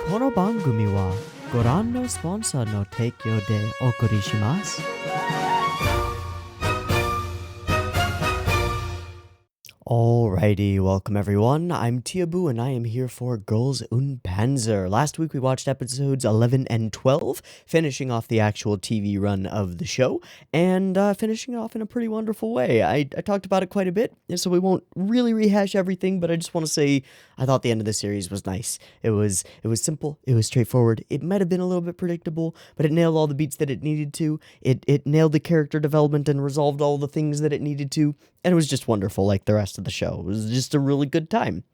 この番組はご覧のスポンサーの提供でお送りします。Alrighty, welcome everyone. I'm Teeaboo and I am here for Girls und Panzer. Last week we watched episodes 11 and 12, finishing off the actual TV run of the show, and finishing it off in a pretty wonderful way. I talked about it quite a bit, so we won't really rehash everything, but I just want to say I thought the end of the series was nice. It was simple, it was straightforward. It might have been a little bit predictable, but it nailed all the beats that it needed to. It nailed the character development and resolved all the things that it needed to. And it was just wonderful, like the rest of the show. It was just a really good time.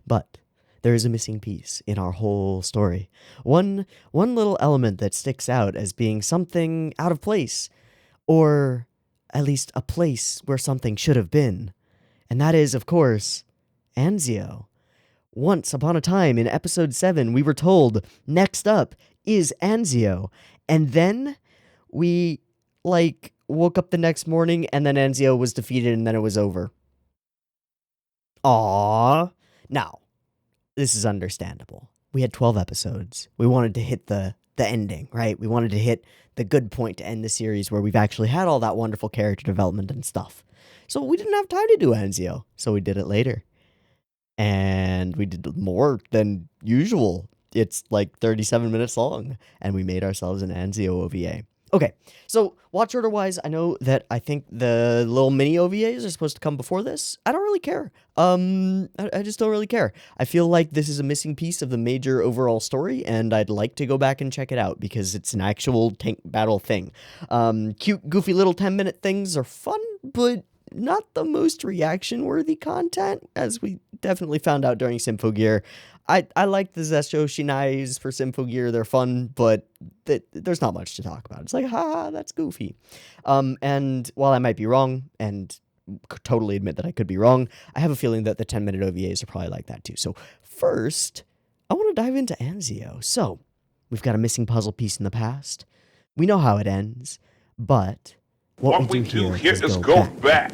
But there is a missing piece in our whole story. One little element that sticks out as being something out of place, or at least a place where something should have been. And that is, of course, Anzio. Once upon a time in episode 7, we were told, next up is Anzio. And then we, woke up the next morning, and then Anzio was defeated, and then it was over. Aww. Now, this is understandable. We had 12 episodes. We wanted to hit the ending, right? We wanted to hit the good point to end the series where we've actually had all that wonderful character development and stuff. So we didn't have time to do Anzio, so we did it later. And we did more than usual. It's like 37 minutes long, and we made ourselves an Anzio OVA. Okay, so watch order-wise, I think the little mini OVAs are supposed to come before this. I don't really care. I just don't really care. I feel like this is a missing piece of the major overall story, and I'd like to go back and check it out because it's an actual tank battle thing. Cute, goofy little 10-minute things are fun, but not the most reaction-worthy content, as we definitely found out during Symphogear. I like the Zesho Shinais for Symphogear. They're fun, but there's not much to talk about. It's like, that's goofy. And while I might be wrong, and totally admit that I could be wrong, I have a feeling that the 10-minute OVAs are probably like that too. So first, I want to dive into Anzio. So we've got a missing puzzle piece in the past. We know how it ends, but what we do here is go back.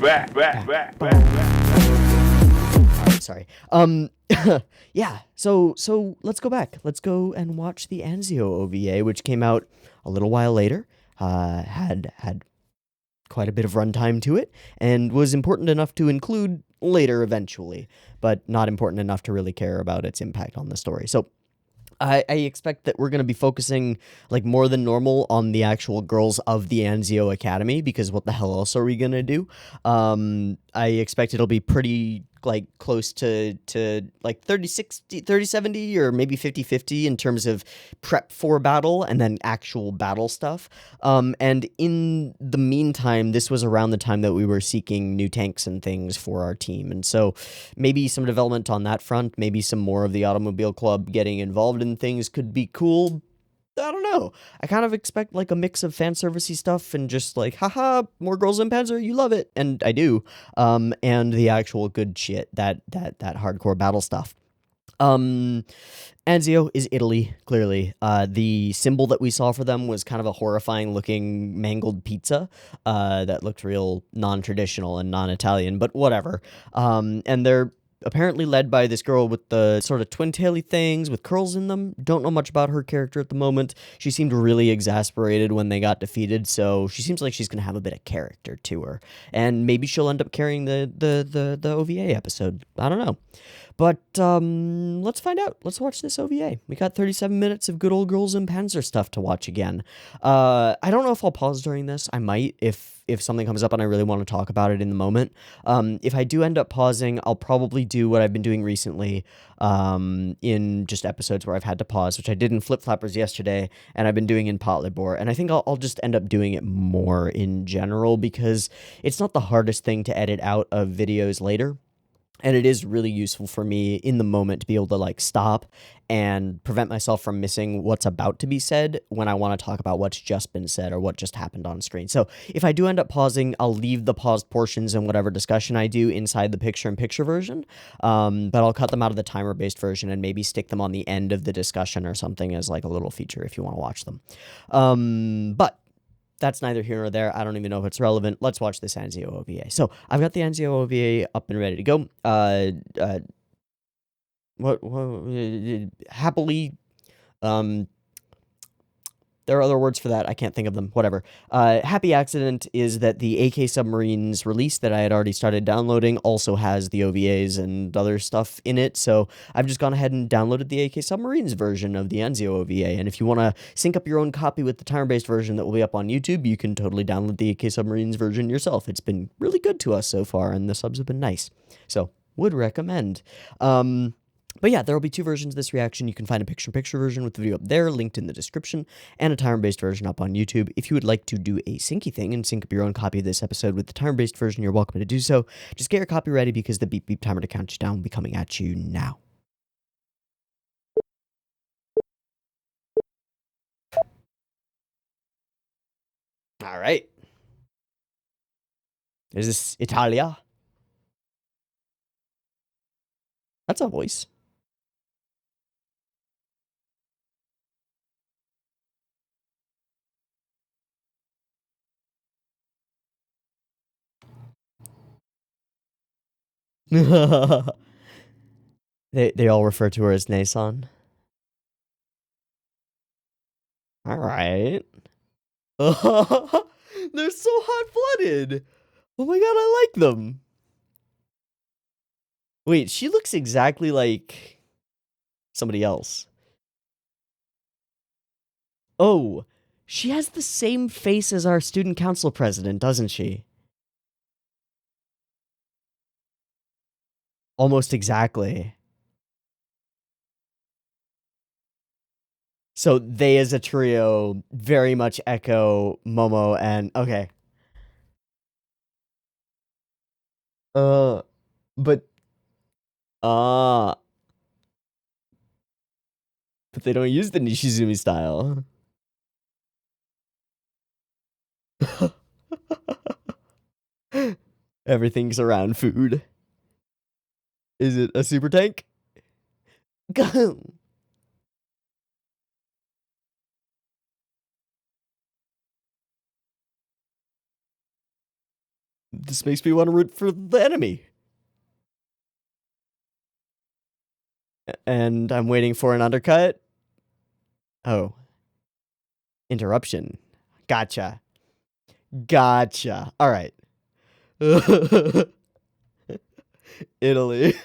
Sorry. Yeah, so let's go back. Let's go and watch the Anzio OVA, which came out a little while later, had quite a bit of runtime to it, and was important enough to include later eventually, but not important enough to really care about its impact on the story. So I expect that we're going to be focusing more than normal on the actual girls of the Anzio Academy, because what the hell else are we going to do? I expect it'll be pretty close to 30-60, 30-70, or maybe 50-50 in terms of prep for battle and then actual battle stuff. And in the meantime, this was around the time that we were seeking new tanks and things for our team. And so maybe some development on that front, maybe some more of the Automobile Club getting involved in things could be cool. I don't know. I kind of expect a mix of fan servicey stuff and just haha, more Girls in Panzer, you love it, and I do. And the actual good shit, that hardcore battle stuff. Anzio is Italy, clearly. The symbol that we saw for them was kind of a horrifying looking mangled pizza that looked real non-traditional and non-Italian, but whatever. And they're apparently led by this girl with the sort of twin-taily things with curls in them. Don't know much about her character at the moment. She seemed really exasperated when they got defeated, so she seems like she's going to have a bit of character to her. And maybe she'll end up carrying the OVA episode. I don't know. But let's find out. Let's watch this OVA. We got 37 minutes of good old Girls in Panzer stuff to watch again. I don't know if I'll pause during this. I might if something comes up and I really want to talk about it in the moment. If I do end up pausing, I'll probably do what I've been doing recently in just episodes where I've had to pause, which I did in Flip Flappers yesterday, and I've been doing in Pot Libor. And I think I'll just end up doing it more in general because it's not the hardest thing to edit out of videos later. And it is really useful for me in the moment to be able to stop and prevent myself from missing what's about to be said when I want to talk about what's just been said or what just happened on screen. So if I do end up pausing, I'll leave the paused portions and whatever discussion I do inside the picture-in-picture version, but I'll cut them out of the timer-based version and maybe stick them on the end of the discussion or something as a little feature if you want to watch them. But that's neither here nor there. I don't even know if it's relevant. Let's watch this Anzio OVA. So I've got the Anzio OVA up and ready to go. Happily Um, There are other words for that. I can't think of them. Whatever. Happy accident is that the AK Submarines release that I had already started downloading also has the OVAs and other stuff in it. So I've just gone ahead and downloaded the AK Submarines version of the Anzio OVA. And if you want to sync up your own copy with the timer-based version that will be up on YouTube, you can totally download the AK Submarines version yourself. It's been really good to us so far, and the subs have been nice. So would recommend. But yeah, there will be two versions of this reaction. You can find a picture-in-picture version with the video up there, linked in the description, and a timer-based version up on YouTube. If you would like to do a syncy thing and sync up your own copy of this episode with the timer-based version, you're welcome to do so. Just get your copy ready because the beep beep timer to count you down will be coming at you now. All right. Is this Italia? That's a voice. They all refer to her as Nason. All right. They're so hot-blooded. Oh my god, I like them. Wait, she looks exactly like somebody else. Oh, she has the same face as our student council president, doesn't she? Almost exactly. So they as a trio very much echo Momo and okay. Uh but uh but they don't use the Nishizumi style. Everything's around food. Is it a super tank? Go. This makes me want to root for the enemy. And I'm waiting for an undercut. Oh. Interruption. Gotcha. Gotcha. All right. Italy.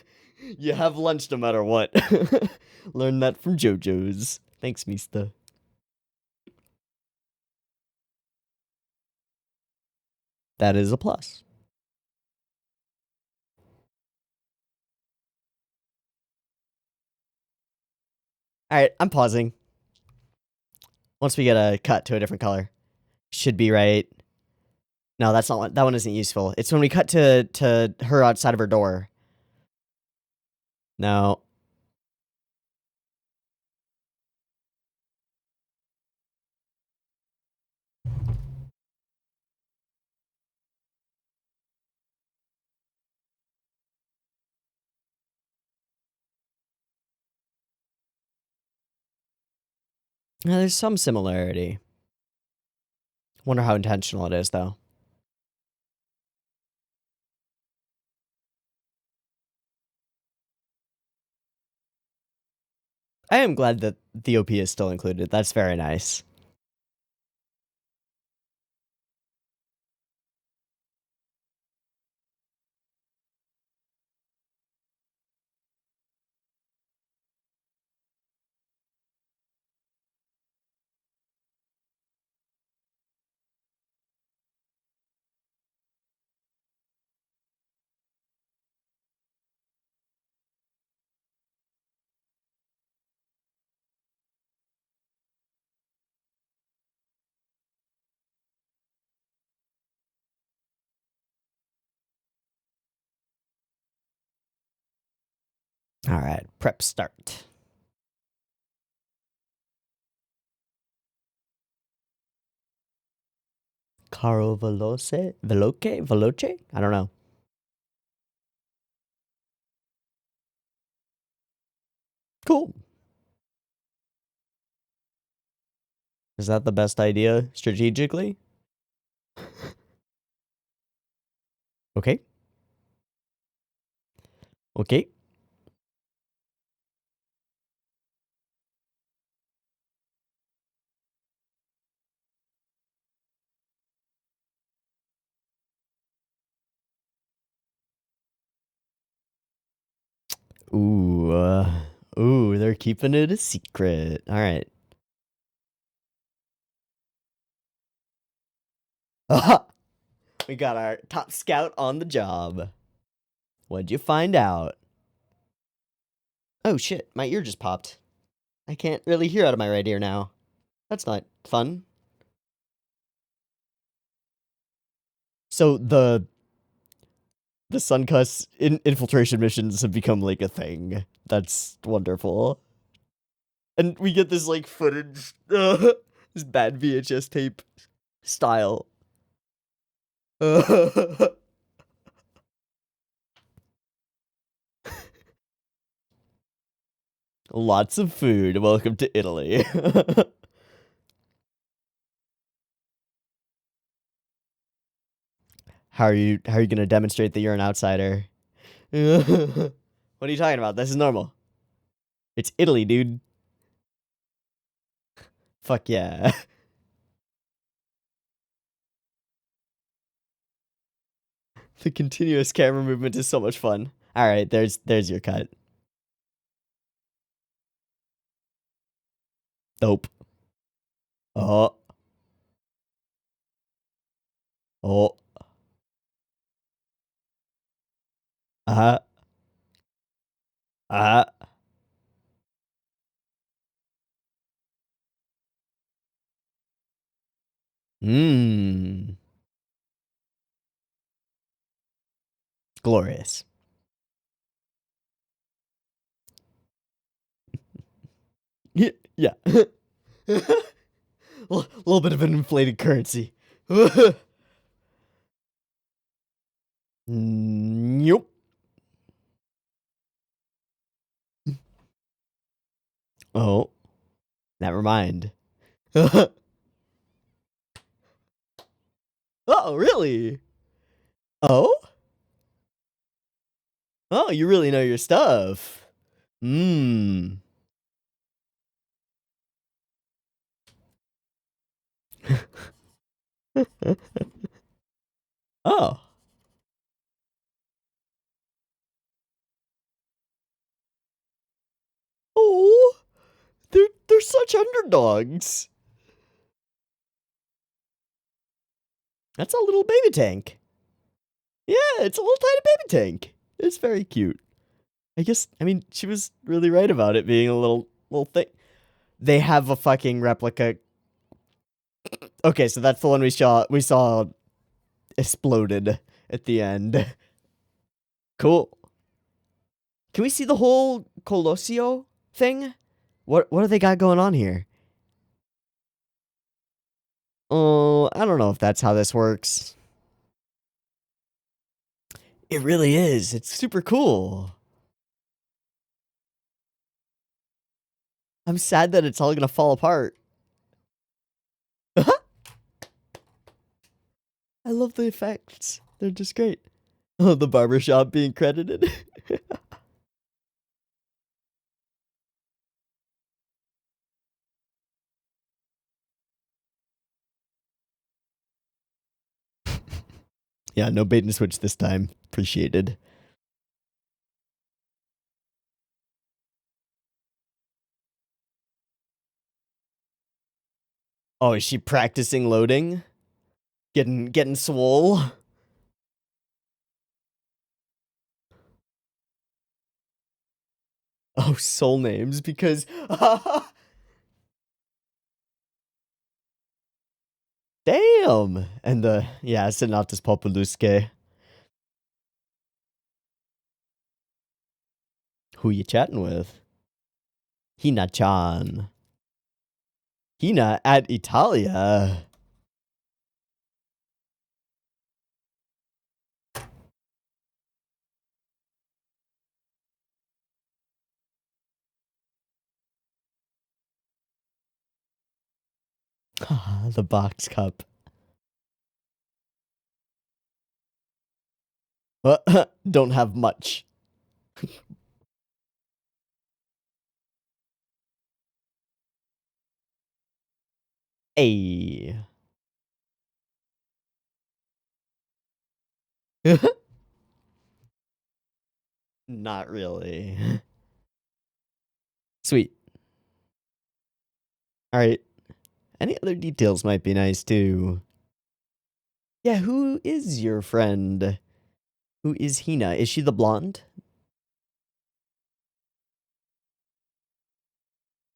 You have lunch no matter what. Learn that from JoJo's. Thanks, Mista. That is a plus. All right, I'm pausing. Once we get a cut to a different color. Should be right. No, that's not one. That one isn't useful. It's when we cut to her outside of her door. No. No, there's some similarity. Wonder how intentional it is, though. I am glad that the OP is still included. That's very nice. All right, prep start. Caro Veloce? Veloce? Veloce? I don't know. Cool. Is that the best idea strategically? Okay. Okay. Ooh, ooh, they're keeping it a secret. All right. We got our top scout on the job. What'd you find out? Oh shit, my ear just popped. I can't really hear out of my right ear now. That's not fun. So the Suncuss infiltration missions have become like a thing. That's wonderful. And we get this like footage, this bad VHS tape style. Lots of food. Welcome to Italy. How are you gonna demonstrate that you're an outsider? What are you talking about? This is normal. It's Italy, dude. Fuck yeah. The continuous camera movement is so much fun. All right, there's your cut. Dope. Oh. Oh. Uh. Uh. Mmm. Glorious. Yeah. A little bit of an inflated currency. Nope. Oh. Never mind. Oh, really? Oh? Oh, you really know your stuff. Mmm. Oh. Oh. They're such underdogs. That's a little baby tank. Yeah, it's a little tiny baby tank. It's very cute. I mean, she was really right about it being a little thing. They have a fucking replica. Okay, so that's the one we saw exploded at the end. Cool. Can we see the whole Colossio thing? What do they got going on here? Oh, I don't know if that's how this works. It really is. It's super cool. I'm sad that it's all gonna fall apart. I love the effects. They're just great. Oh, the barbershop being credited. Yeah, no bait and switch this time. Appreciated. Oh, is she practicing loading? Getting swole? Oh, soul names because damn. And yeah, Senatus Populuske. Who you chatting with? Hina-chan. Hina at Italia. The box cup. Don't have much. Hey. Not really. Sweet. Alright. Any other details might be nice, too. Yeah, who is your friend? Who is Hina? Is she the blonde?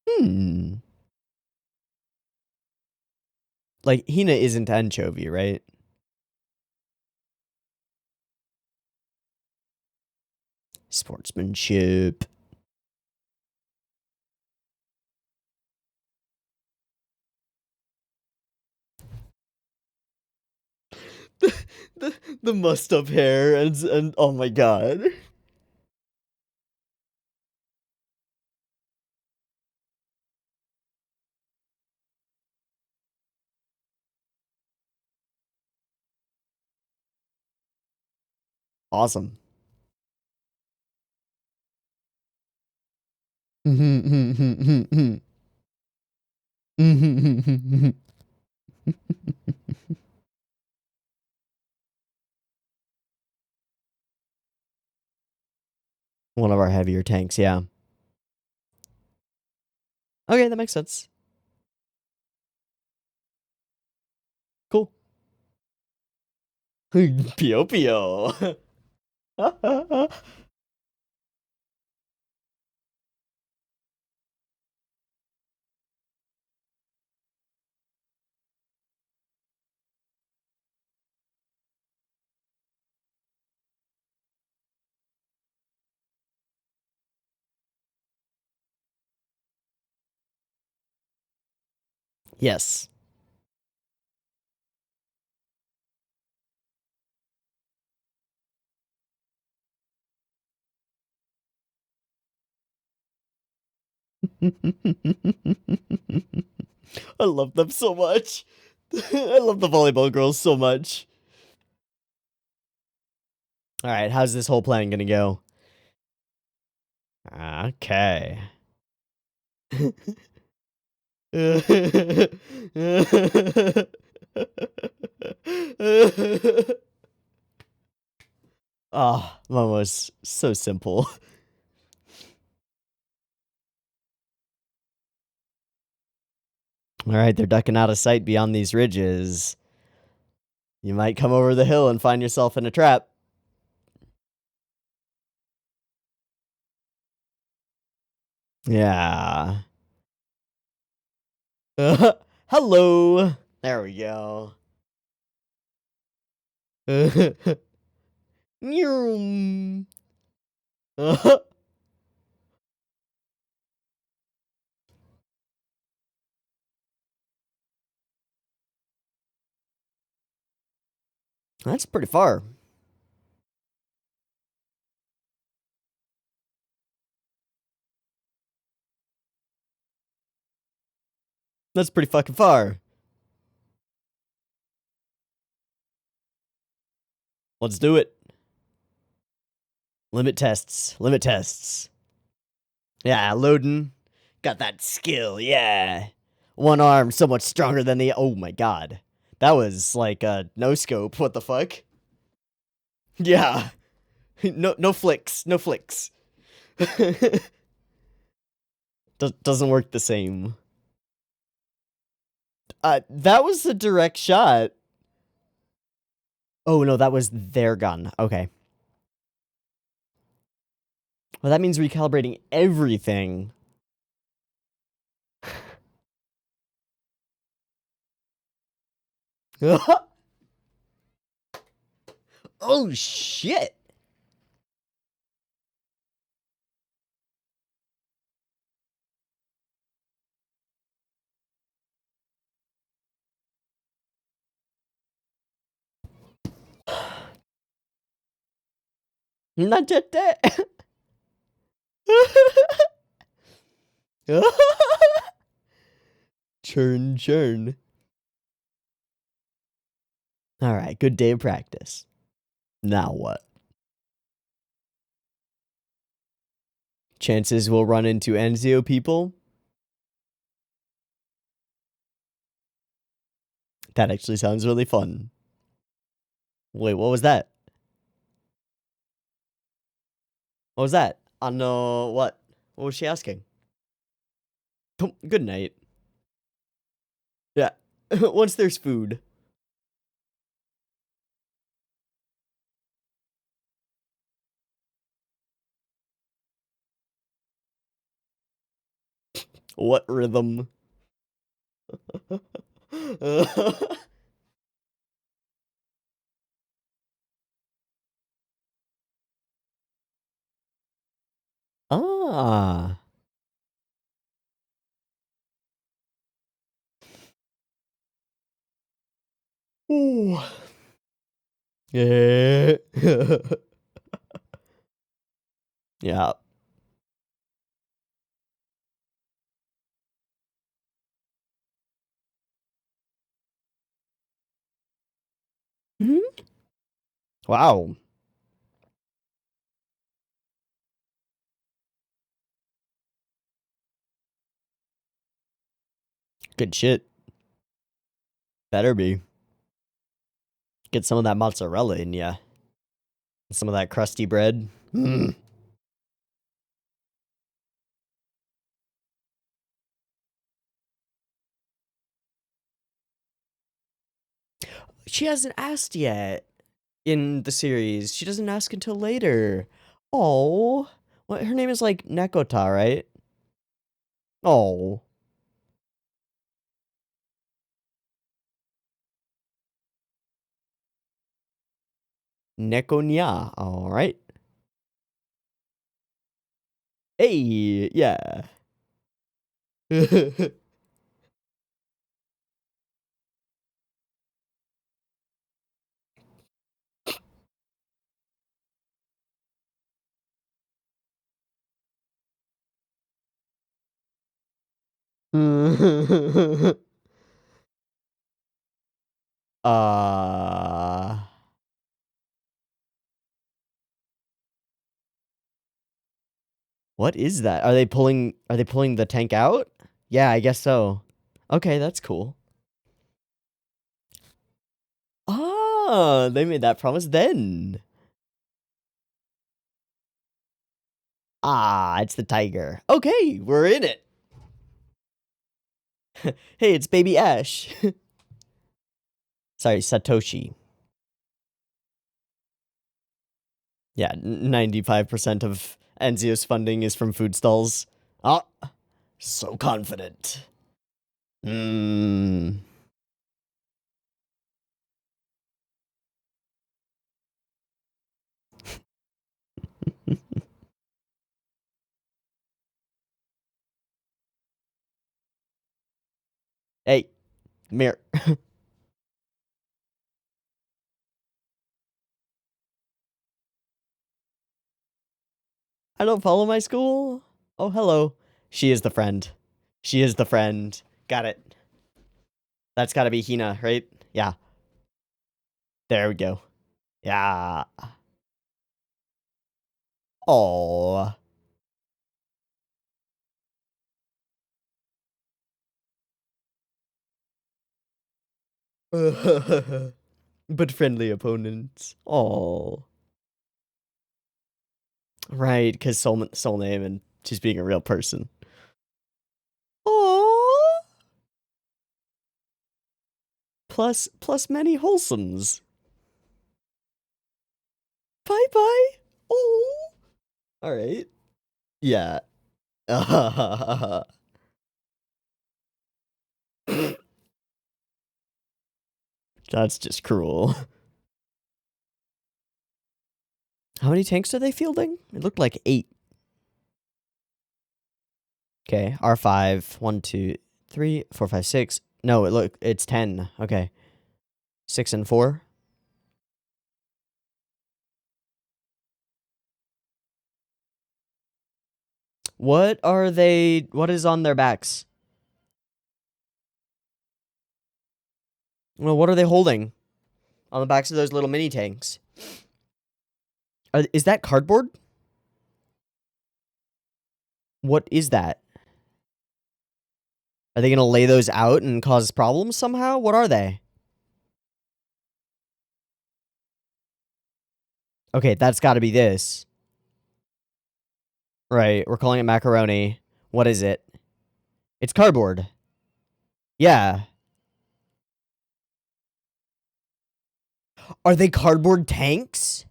Hmm. Like, Hina isn't anchovy, right? Sportsmanship. The mussed up hair and oh my god. Awesome. One of our heavier tanks, yeah. Okay, that makes sense. Cool. Pio Pio. Yes. I love them so much. I love the volleyball girls so much. Alright, how's this whole plan gonna go? Okay. Oh, Momo's so simple. Alright, they're ducking out of sight beyond these ridges. You might come over the hill and find yourself in a trap. Yeah. Hello. There we go. Nyum. That's pretty far. That's pretty fucking far. Let's do it. Limit tests. Limit tests. Yeah, loading. Got that skill, yeah. One arm so much stronger than the. Oh my god. That was like a no scope. What the fuck? Yeah. No flicks. No flicks. Doesn't work the same. That was a direct shot. Oh no, that was their gun. Okay. Well, that means recalibrating everything. Oh shit. Not yet. Churn, churn. All right, good day of practice. Now what? Chances we'll run into Anzio people? That actually sounds really fun. Wait, what was that? What was that? No, what? What was she asking? Good night. Yeah. Once there's food. What rhythm? Ah. Ooh. Yeah. Yeah. Mhm. Wow. Good shit. Better be. Get some of that mozzarella in ya. Some of that crusty bread. Mm. She hasn't asked yet in the series. She doesn't ask until later. Oh. What, her name is like Nekota, right? Oh. Nekonya. All right. Hey, yeah. uh what is that? Are they pulling the tank out? Yeah, I guess so. Okay, that's cool. Ah, they made that promise then. Ah, it's the tiger. Okay, we're in it. Hey, it's baby Ash. Sorry, Satoshi. Yeah, 95% of Anzio's funding is from food stalls. Ah, so confident. Hmm. Hey, Mir. I don't follow my school. Oh, hello. She is the friend. She is the friend. Got it. That's gotta be Hina, right? Yeah. There we go. Yeah. Oh. But friendly opponents. Oh. Right, because soul name and she's being a real person. Oh. Plus many wholesomes. Bye bye. Oh. All right. Yeah. That's just cruel. How many tanks are they fielding? It looked like 8. Okay, R5. 1, 2, 3, 4, 5, 6. No, it's 10. Okay. 6 and 4. What are they? What is on their backs? Well, what are they holding on the backs of those little mini tanks? Is that cardboard? What is that? Are they going to lay those out and cause problems somehow? What are they? Okay, that's got to be this. Right, we're calling it macaroni. What is it? It's cardboard. Yeah. Are they cardboard tanks?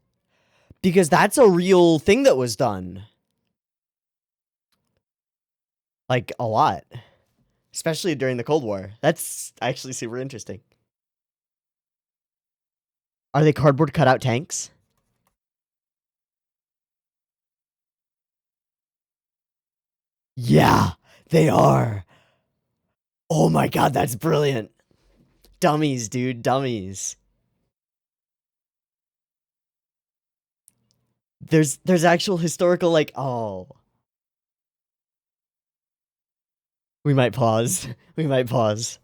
Because that's a real thing that was done. Like, a lot. Especially during the Cold War. That's actually super interesting. Are they cardboard cutout tanks? Yeah, they are. Oh my god, that's brilliant. Dummies, dude, dummies. There's actual historical, like, oh. We might pause. We might pause.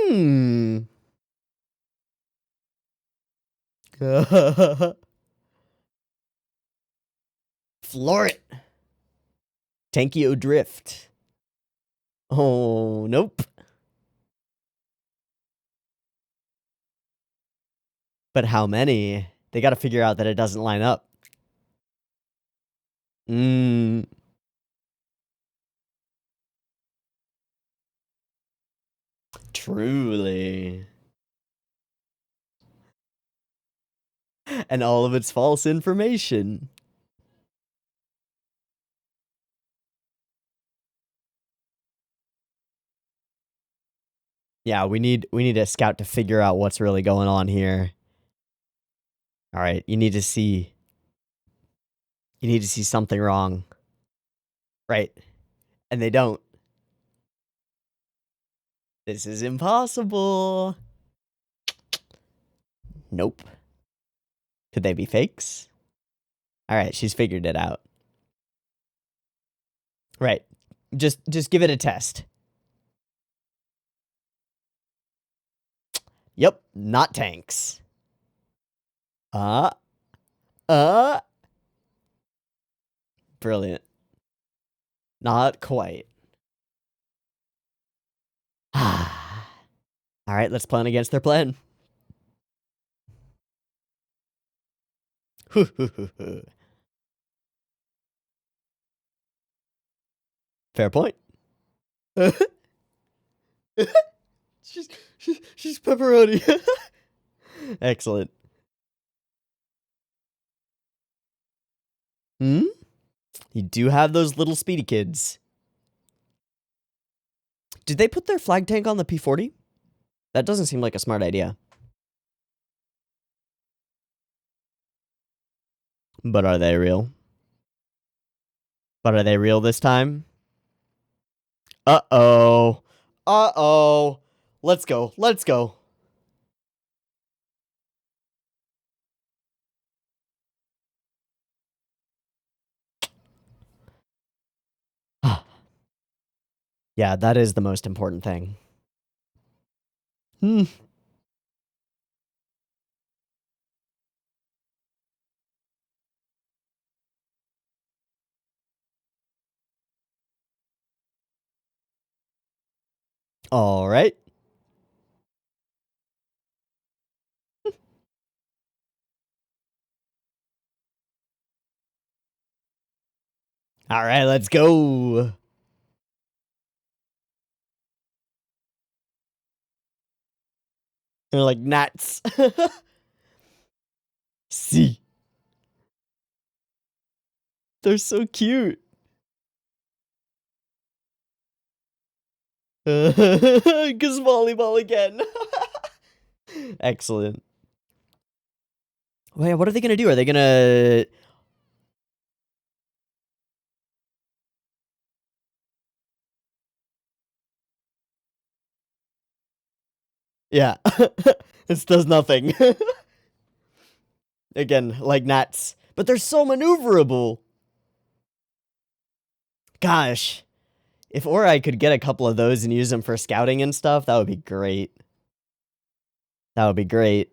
Hmm. Floor it. Tankio drift. Oh, nope. But how many? They gotta figure out that it doesn't line up. Mmm. Truly. And all of it's false information. Yeah, we need a scout to figure out what's really going on here. All right, you need to see something wrong. Right. And they don't. This is impossible. Nope. Could they be fakes? All right, she's figured it out. Right. Just give it a test. Yep, not tanks. Brilliant. Not quite. All right, let's plan against their plan. Fair point. she's pepperoni. Excellent. Hmm? You do have those little speedy kids. Did they put their flag tank on the P40? That doesn't seem like a smart idea. But are they real? But are they real this time? Uh-oh. Uh-oh. Let's go. Let's go. Yeah, that is the most important thing. Hmm. All right. All right, let's go. They're like gnats. See. They're so cute. Cause volleyball again. Excellent. Wait, what are they gonna do? Are they gonna... Yeah. This does nothing. Again, like gnats. But they're so maneuverable. Gosh, if Ori could get a couple of those and use them for scouting and stuff, that would be great. That would be great.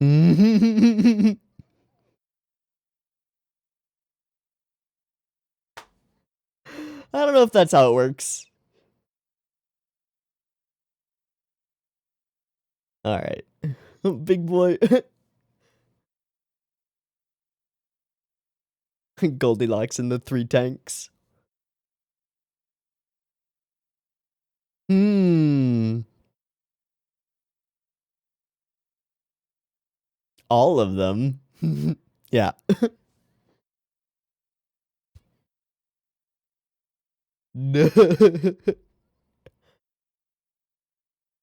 I don't know if that's how it works. Alright. Big boy. Goldilocks and the 3 tanks. All of them. Yeah. No.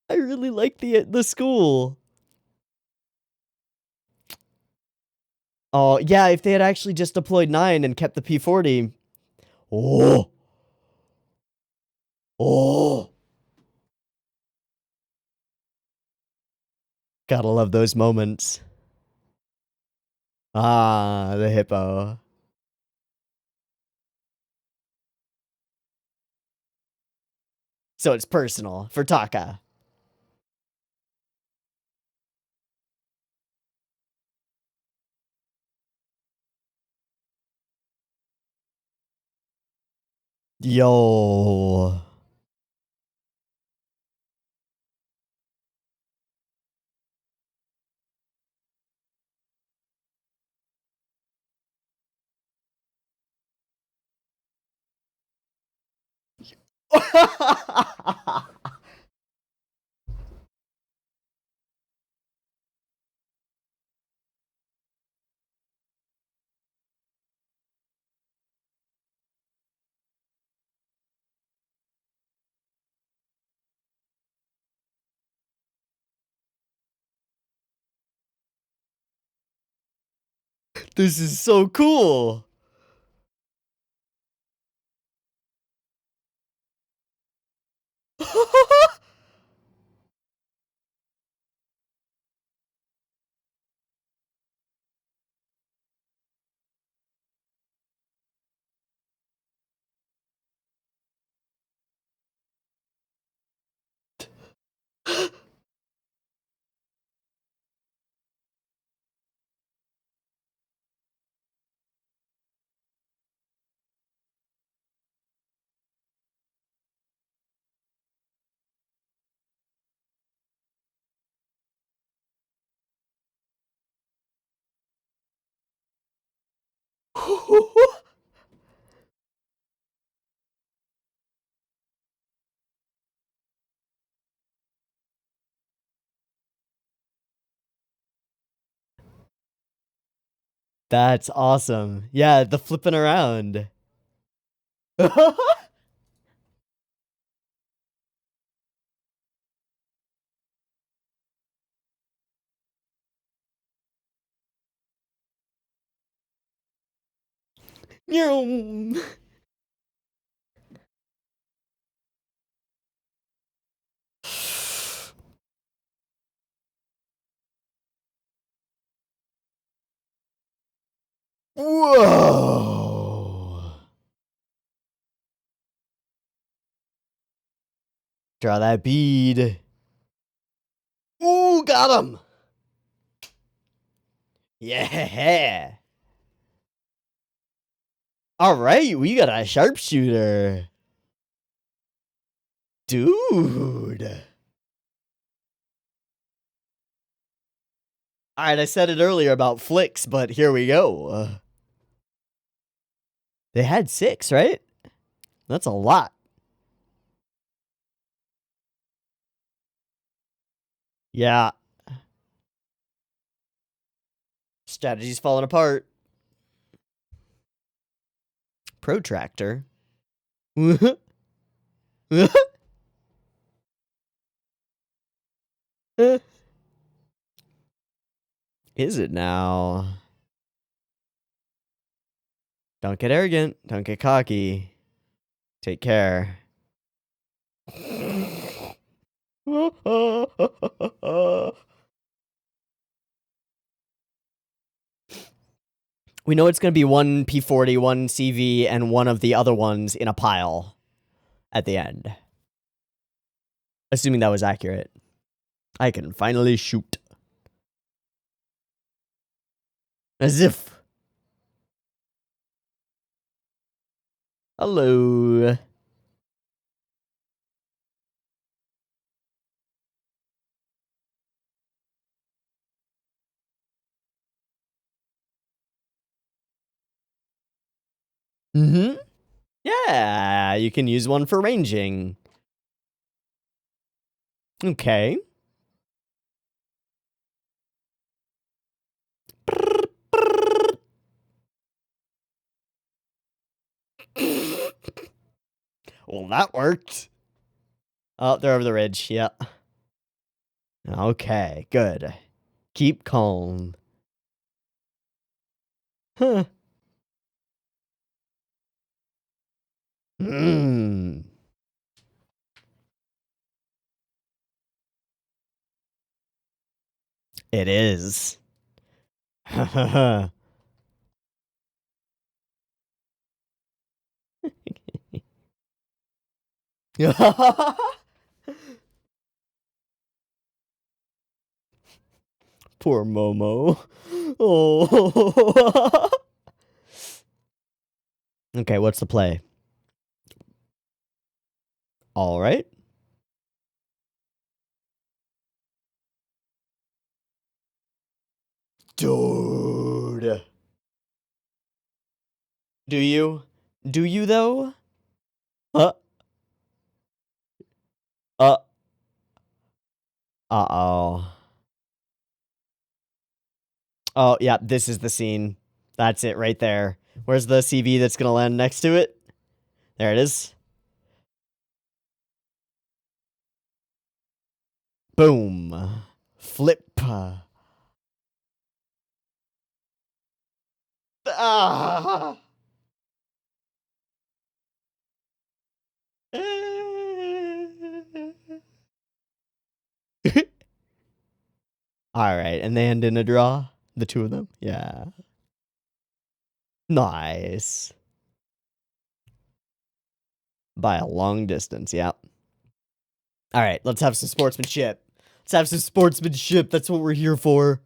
I really like the school. Oh, yeah, if they had actually just deployed 9 and kept the P40. Oh. Oh. Gotta love those moments. Ah, the hippo. So it's personal for Taka. Yo. This is so cool. That's awesome. Yeah, the flipping around. Whoa. Draw that bead. Ooh, got him. Yeah. All right, we got a sharpshooter. Dude. All right, I said it earlier about flicks, but here we go. They had 6, right? That's a lot. Yeah. Strategy's falling apart. Protractor. Is it now? Don't get arrogant. Don't get cocky. Take care. We know it's going to be one P40, one CV, and one of the other ones in a pile at the end. Assuming that was accurate. I can finally shoot. As if. Hello. Mm-hmm. Yeah, you can use one for ranging. Okay. Well, that worked. Oh, they're over the ridge. Yeah. Okay, good. Keep calm. Huh. Mmm. It is. Poor Momo. Oh. Okay, what's the play? All right. Dude. Do you? Do you, though? Uh. Uh. Uh-oh. Oh, yeah, this is the scene. That's it right there. Where's the CV that's gonna land next to it? There it is. Boom. Flip. Ah. All right, and they end in a draw? The two of them? Yeah. Nice. By a long distance, yep. All right, let's have some sportsmanship. Let's have some sportsmanship. That's what we're here for.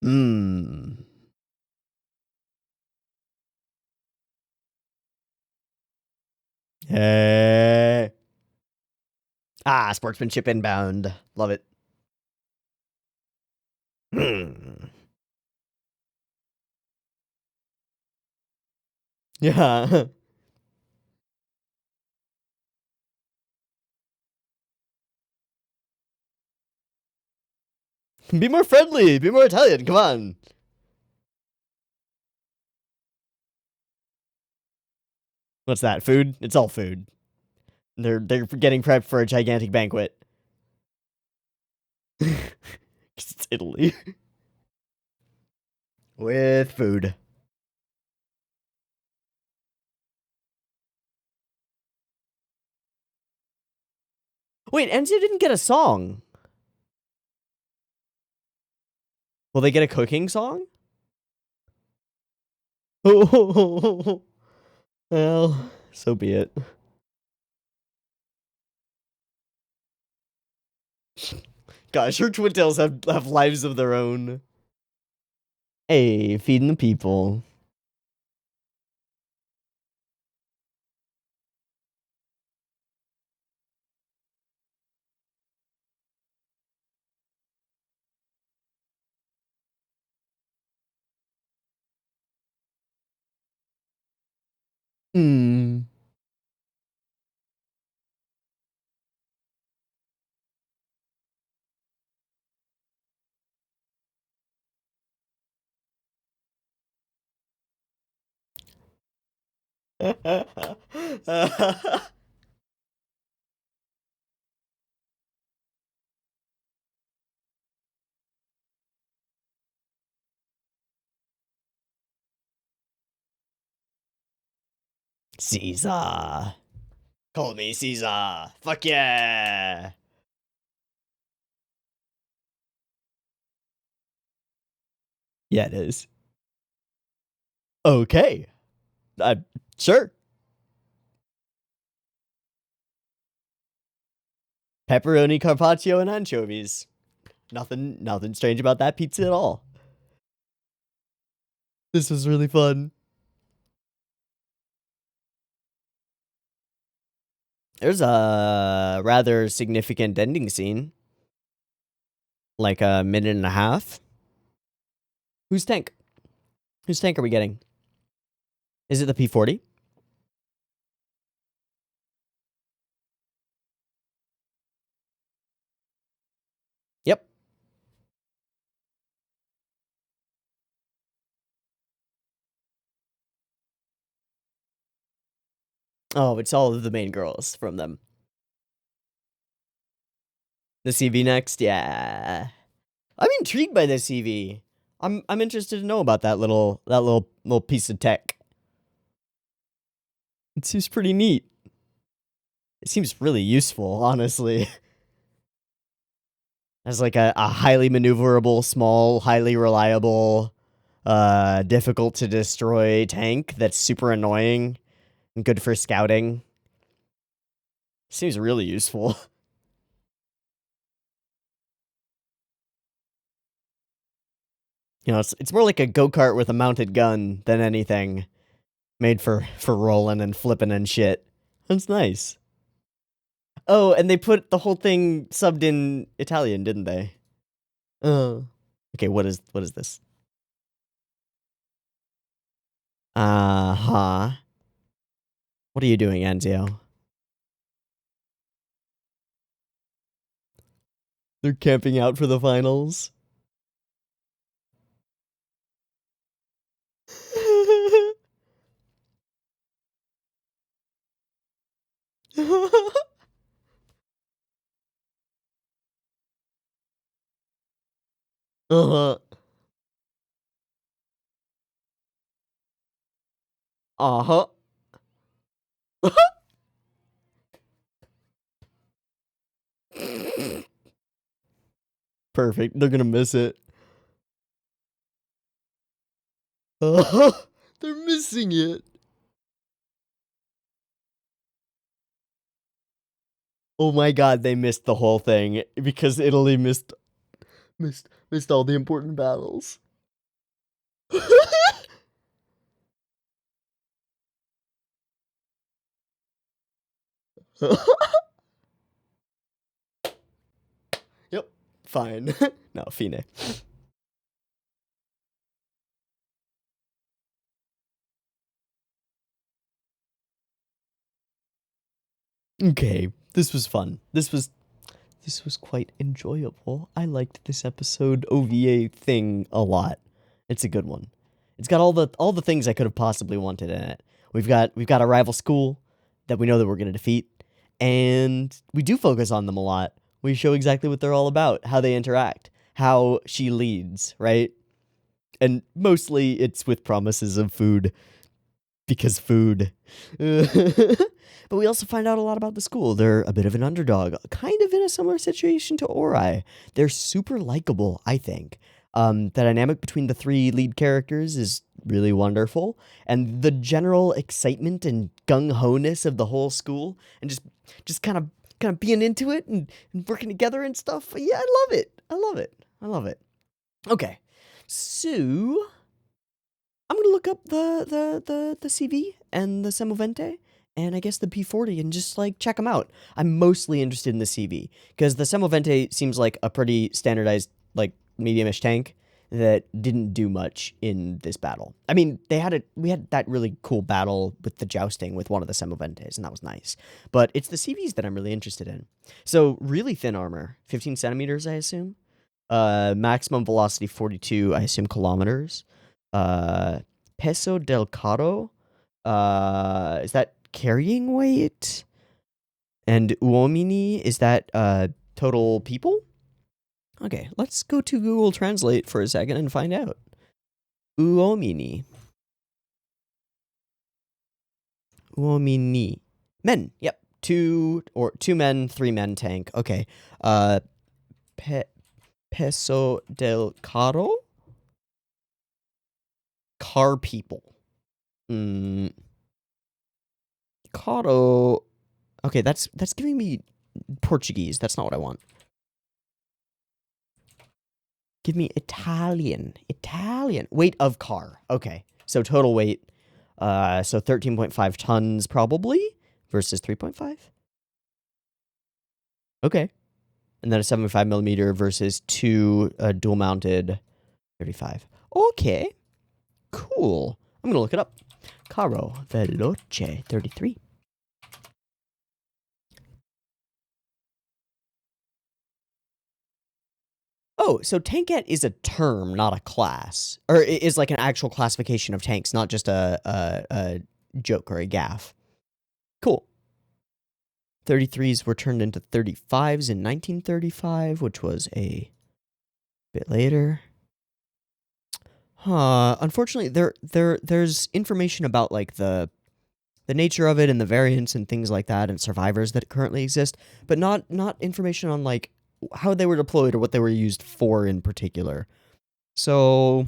Mmm. Hey. Ah, sportsmanship inbound. Love it. Hmm. Yeah. Be more friendly. Be more Italian. Come on. What's that? Food? It's all food. They're getting prepped for a gigantic banquet. 'Cause it's Italy. With food. Wait, Anzio didn't get a song. Will they get a cooking song? Oh, well, so be it. Gosh, her twin tails have lives of their own. Hey, feeding the people. Hmm. Caesar. Call me Caesar. Fuck yeah. Yeah, it is. Okay. Sure. Pepperoni, carpaccio, and anchovies. Nothing strange about that pizza at all. This was really fun. There's a rather significant ending scene. Like a minute and a half. Whose tank? Whose tank are we getting? Is it the P40? Yep. Oh, it's all of the main girls from them. The CV next? Yeah. I'm intrigued by this CV. I'm interested to know about that little piece of tech. It seems pretty neat. It seems really useful, honestly. As like a highly maneuverable, small, highly reliable, difficult to destroy tank that's super annoying and good for scouting. Seems really useful. You know, it's more like a go-kart with a mounted gun than anything. Made for rolling and flipping and shit. That's nice. Oh, and they put the whole thing subbed in Italian, didn't they? Oh. Okay, what is this? Uh-huh. What are you doing, Anzio? They're camping out for the finals. Uh-huh. Uh-huh. Perfect. They're gonna miss it. Uh-huh. They're missing it. Oh my god, they missed the whole thing because Italy missed all the important battles. Yep, fine. No, fine. Okay, this was fun. This was quite enjoyable. I liked this episode OVA thing a lot. It's a good one. It's got all the things I could have possibly wanted in it. We've got a rival school that we know that we're going to defeat, and we do focus on them a lot. We show exactly what they're all about, how they interact, how she leads, right? And mostly it's with promises of food because food. But we also find out a lot about the school. They're a bit of an underdog, kind of in a similar situation to Ori. They're super likable, I think. The dynamic between the three lead characters is really wonderful, and the general excitement and gung ho ness of the whole school, and just kind of being into it and working together and stuff. Yeah, I love it. I love it. I love it. Okay, so I'm gonna look up the CV and the Semovente and I guess the P40 and just like check them out. I'm mostly interested in the CV because the Semovente seems like a pretty standardized like medium-ish tank that didn't do much in this battle. I mean, we had that really cool battle with the jousting with one of the Semoventes, and that was nice. But it's the CVs that I'm really interested in. So really thin armor, 15 centimeters, I assume. Maximum velocity 42, I assume kilometers. Peso del carro, is that carrying weight? And uomini, is that total people? Okay, let's go to Google Translate for a second and find out. Uomini. Uomini. Men, yep. two men, 3 men tank. Okay. Peso del Carro? Car people. Carro. Okay, that's giving me Portuguese. That's not what I want. Give me Italian. Italian. Weight of car. Okay. So total weight. So 13.5 tons probably versus 3.5. Okay. And then a 75mm versus 2 dual mounted 35. Okay. Cool. I'm going to look it up. Carro Veloce 33. Oh, so tankette is a term, not a class. Or it is like an actual classification of tanks, not just a joke or a gaff. Cool. 33s were turned into 35s in 1935, which was a bit later. Unfortunately, there's information about like the nature of it and the variants and things like that and survivors that currently exist, but not information on like how they were deployed or what they were used for in particular. So,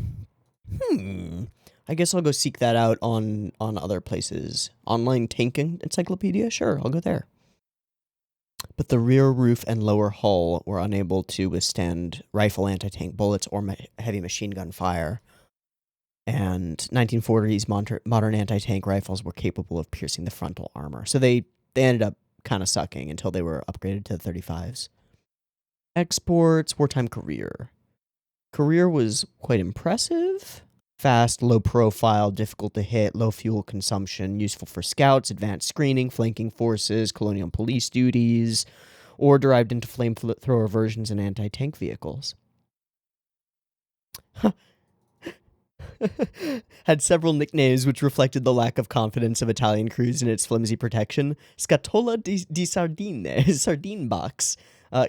I guess I'll go seek that out on other places. Online tanking encyclopedia? Sure, I'll go there. But the rear roof and lower hull were unable to withstand rifle anti-tank bullets or heavy machine gun fire. And 1940s modern anti-tank rifles were capable of piercing the frontal armor. So they ended up kind of sucking until they were upgraded to the 35s. Exports, wartime career. Career was quite impressive. Fast, low profile, difficult to hit, low fuel consumption, useful for scouts, advanced screening, flanking forces, colonial police duties, or derived into flamethrower versions in anti-tank vehicles. Had several nicknames which reflected the lack of confidence of Italian crews in its flimsy protection. Scatola di sardine, sardine box,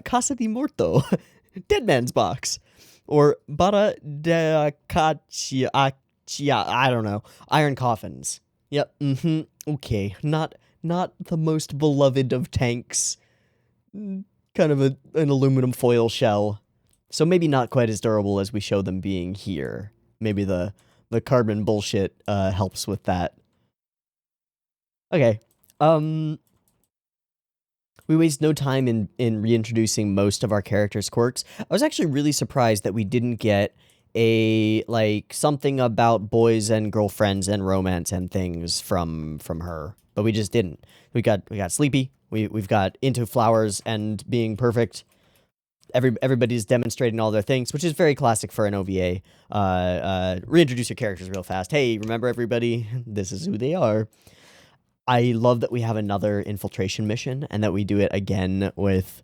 Casa di Morto, dead man's box, or Bara de Caccia, I don't know, iron coffins. Yep, okay, not the most beloved of tanks, kind of an aluminum foil shell, so maybe not quite as durable as we show them being here. Maybe the carbon bullshit helps with that. Okay. We waste no time in reintroducing most of our characters' quirks. I was actually really surprised that we didn't get a like something about boys and girlfriends and romance and things from her, but we just didn't. We got sleepy. We've got into flowers and being perfect. Everybody's demonstrating all their things, which is very classic for an OVA. Reintroduce your characters real fast. Hey, remember everybody? This is who they are. I love that we have another infiltration mission and that we do it again with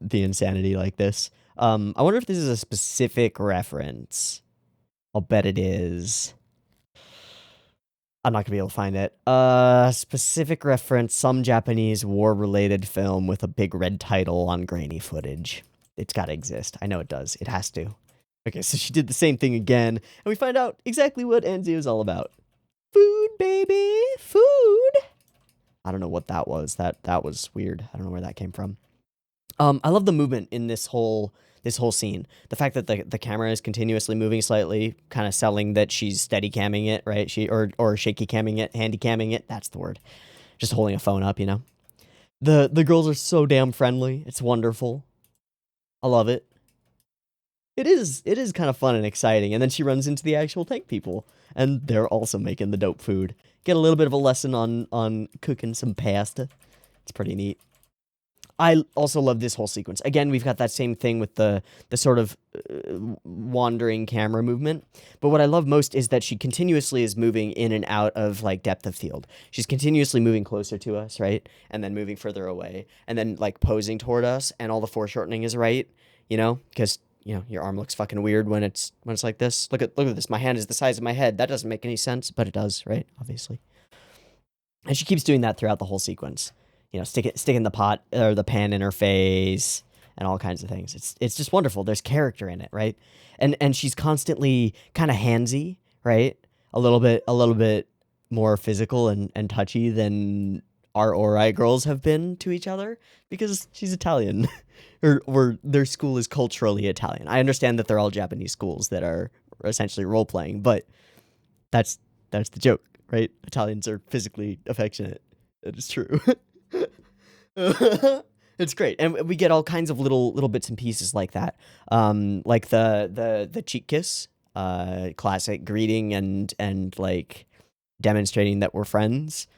the insanity like this. I wonder if this is a specific reference. I'll bet it is. I'm not gonna be able to find it. Specific reference, some Japanese war-related film with a big red title on grainy footage. It's gotta exist. I know it does. It has to. Okay, so she did the same thing again, and we find out exactly what Anzio is all about. Food, baby! Food! I don't know what that was. That was weird. I don't know where that came from. I love the movement in this whole scene. The fact that the camera is continuously moving slightly, kind of selling that she's steady camming it, right? Or shaky camming it, handy camming it. That's the word. Just holding a phone up, you know. The girls are so damn friendly. It's wonderful. I love it. It is kind of fun and exciting. And then she runs into the actual tank people, and they're also making the dope food. Get a little bit of a lesson on cooking some pasta. It's pretty neat. I also love this whole sequence. Again, we've got that same thing with the sort of wandering camera movement. But what I love most is that she continuously is moving in and out of like depth of field. She's continuously moving closer to us, right? And then moving further away. And then like posing toward us, and all the foreshortening is right, you know? Because, you know, your arm looks fucking weird when it's like this. Look at this. My hand is the size of my head. That doesn't make any sense, but it does, right? Obviously. And she keeps doing that throughout the whole sequence. You know, sticking the pot or the pan in her face and all kinds of things. It's just wonderful. There's character in it, right? And she's constantly kind of handsy, right? A little bit more physical and touchy than our Ori girls have been to each other because she's Italian, or their school is culturally Italian. I understand that they're all Japanese schools that are essentially role playing, but that's the joke, right? Italians are physically affectionate. That is true. It's great, and we get all kinds of little bits and pieces like that, like the cheek kiss, classic greeting and like demonstrating that we're friends,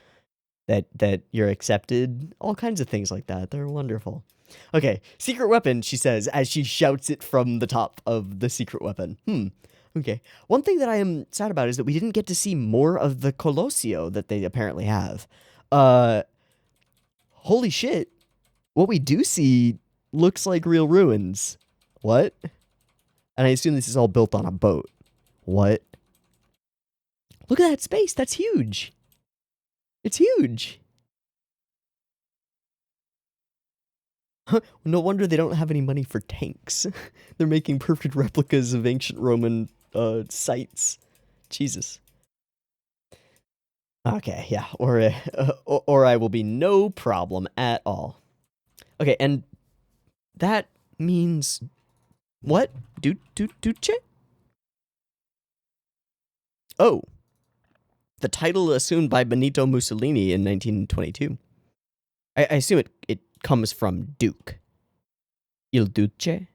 that you're accepted, all kinds of things like that. They're wonderful. Okay, secret weapon, she says as she shouts it from the top of the secret weapon. Okay. One thing that I am sad about is that we didn't get to see more of the Colossio that they apparently have. Holy shit. What we do see looks like real ruins. What? And I assume this is all built on a boat. What? Look at that space. That's huge. It's huge. No wonder they don't have any money for tanks. They're making perfect replicas of ancient Roman sites. Jesus. Okay, yeah. Or I will be no problem at all. Okay, and that means what? Duce? Oh. The title assumed by Benito Mussolini in 1922. I assume it comes from Duke. Il Duce?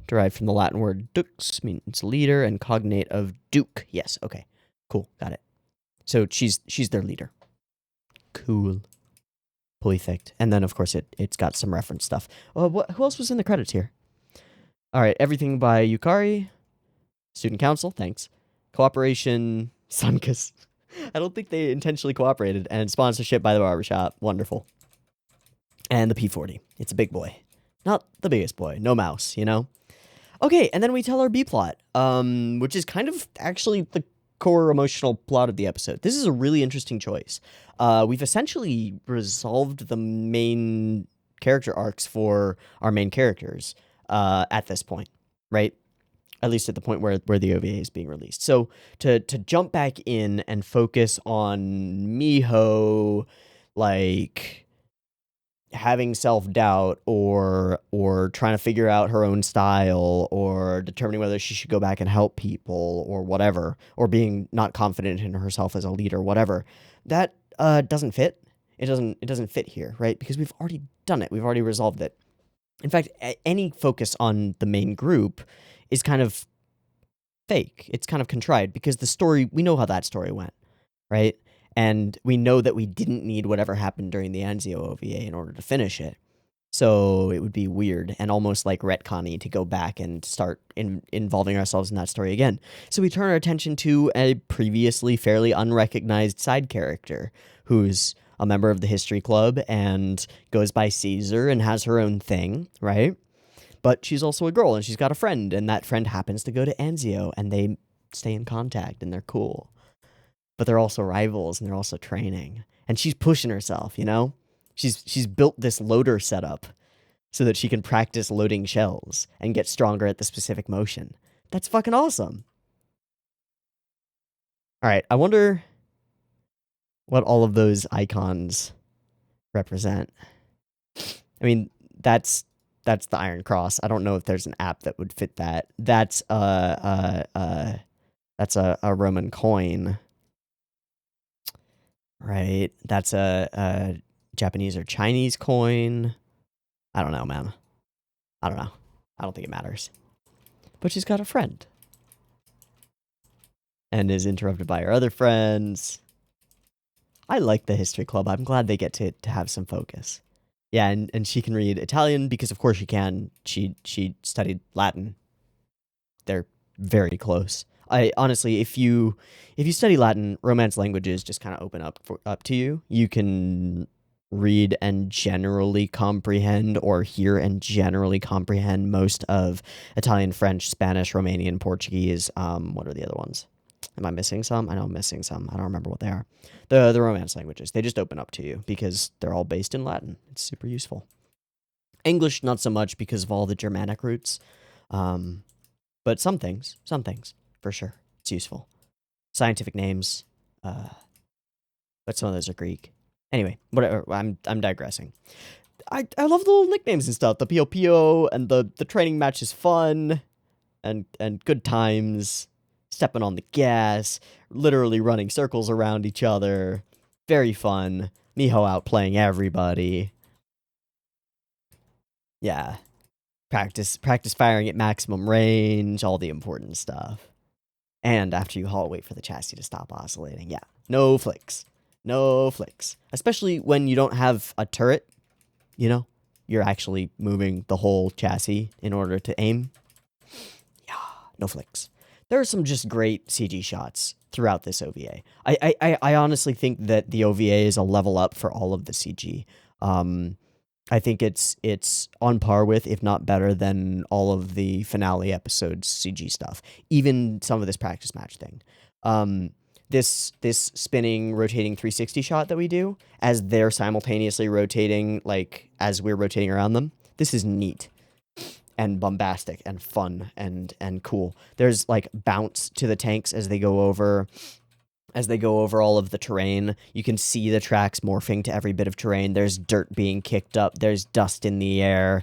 Derived from the Latin word dux, means leader, and cognate of Duke. Yes, okay. Cool, got it. So she's their leader. Cool. Perfect. And then, of course, it's got some reference stuff. Who else was in the credits here? All right, everything by Yukari. Student Council, thanks. Cooperation, Sunkus. I don't think they intentionally cooperated. And sponsorship by the barbershop, wonderful. And the P40. It's a big boy. Not the biggest boy, no mouse, you know? Okay, and then we tell our B-plot, which is kind of actually the core emotional plot of the episode. This is a really interesting choice. We've essentially resolved the main character arcs for our main characters at this point, right? At least at the point where the OVA is being released. So to jump back in and focus on Miho, like having self-doubt or trying to figure out her own style or determining whether she should go back and help people or whatever, or being not confident in herself as a leader, whatever, that doesn't fit. It doesn't fit here, right? Because we've already done it. We've already resolved it. In fact, any focus on the main group is kind of fake. It's kind of contrived because the story, we know how that story went, right? And we know that we didn't need whatever happened during the Anzio OVA in order to finish it. So it would be weird and almost like retconny to go back and start involving ourselves in that story again. So we turn our attention to a previously fairly unrecognized side character who's a member of the history club and goes by Caesar and has her own thing, right? But she's also a girl, and she's got a friend, and that friend happens to go to Anzio, and they stay in contact, and they're cool. But they're also rivals, and they're also training. And she's pushing herself, you know? She's built this loader setup so that she can practice loading shells and get stronger at the specific motion. That's fucking awesome. All right, I wonder what all of those icons represent. I mean, that's the Iron Cross. I don't know if there's an app that would fit that. That's a Roman coin, right? That's a Japanese or Chinese coin. I don't know, man. I don't know. I don't think it matters. But she's got a friend. And is interrupted by her other friends. I like the history club. I'm glad they get to have some focus. Yeah, and she can read Italian because of course she can. She studied Latin. They're very close. I honestly, if you study Latin, Romance languages just kind of open up to you. You can read and generally comprehend, or hear and generally comprehend most of Italian, French, Spanish, Romanian, Portuguese. What are the other ones? Am I missing some? I know I'm missing some. I don't remember what they are. The Romance languages. They just open up to you because they're all based in Latin. It's super useful. English, not so much because of all the Germanic roots. But some things, for sure. It's useful. Scientific names, But some of those are Greek. Anyway, whatever. I'm digressing. I love the little nicknames and stuff. The Pio Pio and the training match is fun and good times. Stepping on the gas, literally running circles around each other. Very fun. Miho outplaying everybody. Yeah. Practice firing at maximum range, all the important stuff. And after you halt, wait for the chassis to stop oscillating. Yeah. No flicks. No flicks. Especially when you don't have a turret, you know? You're actually moving the whole chassis in order to aim. Yeah, no flicks. There are some just great CG shots throughout this OVA. I honestly think that the OVA is a level up for all of the CG. I think it's on par with, if not better than, all of the finale episodes CG stuff. Even some of this practice match thing. This spinning, rotating 360 shot that we do, as they're simultaneously rotating, like, as we're rotating around them, this is neat and bombastic and fun and cool. There's, like, bounce to the tanks as they go over all of the terrain. You can see the tracks morphing to every bit of terrain. There's dirt being kicked up. There's dust in the air.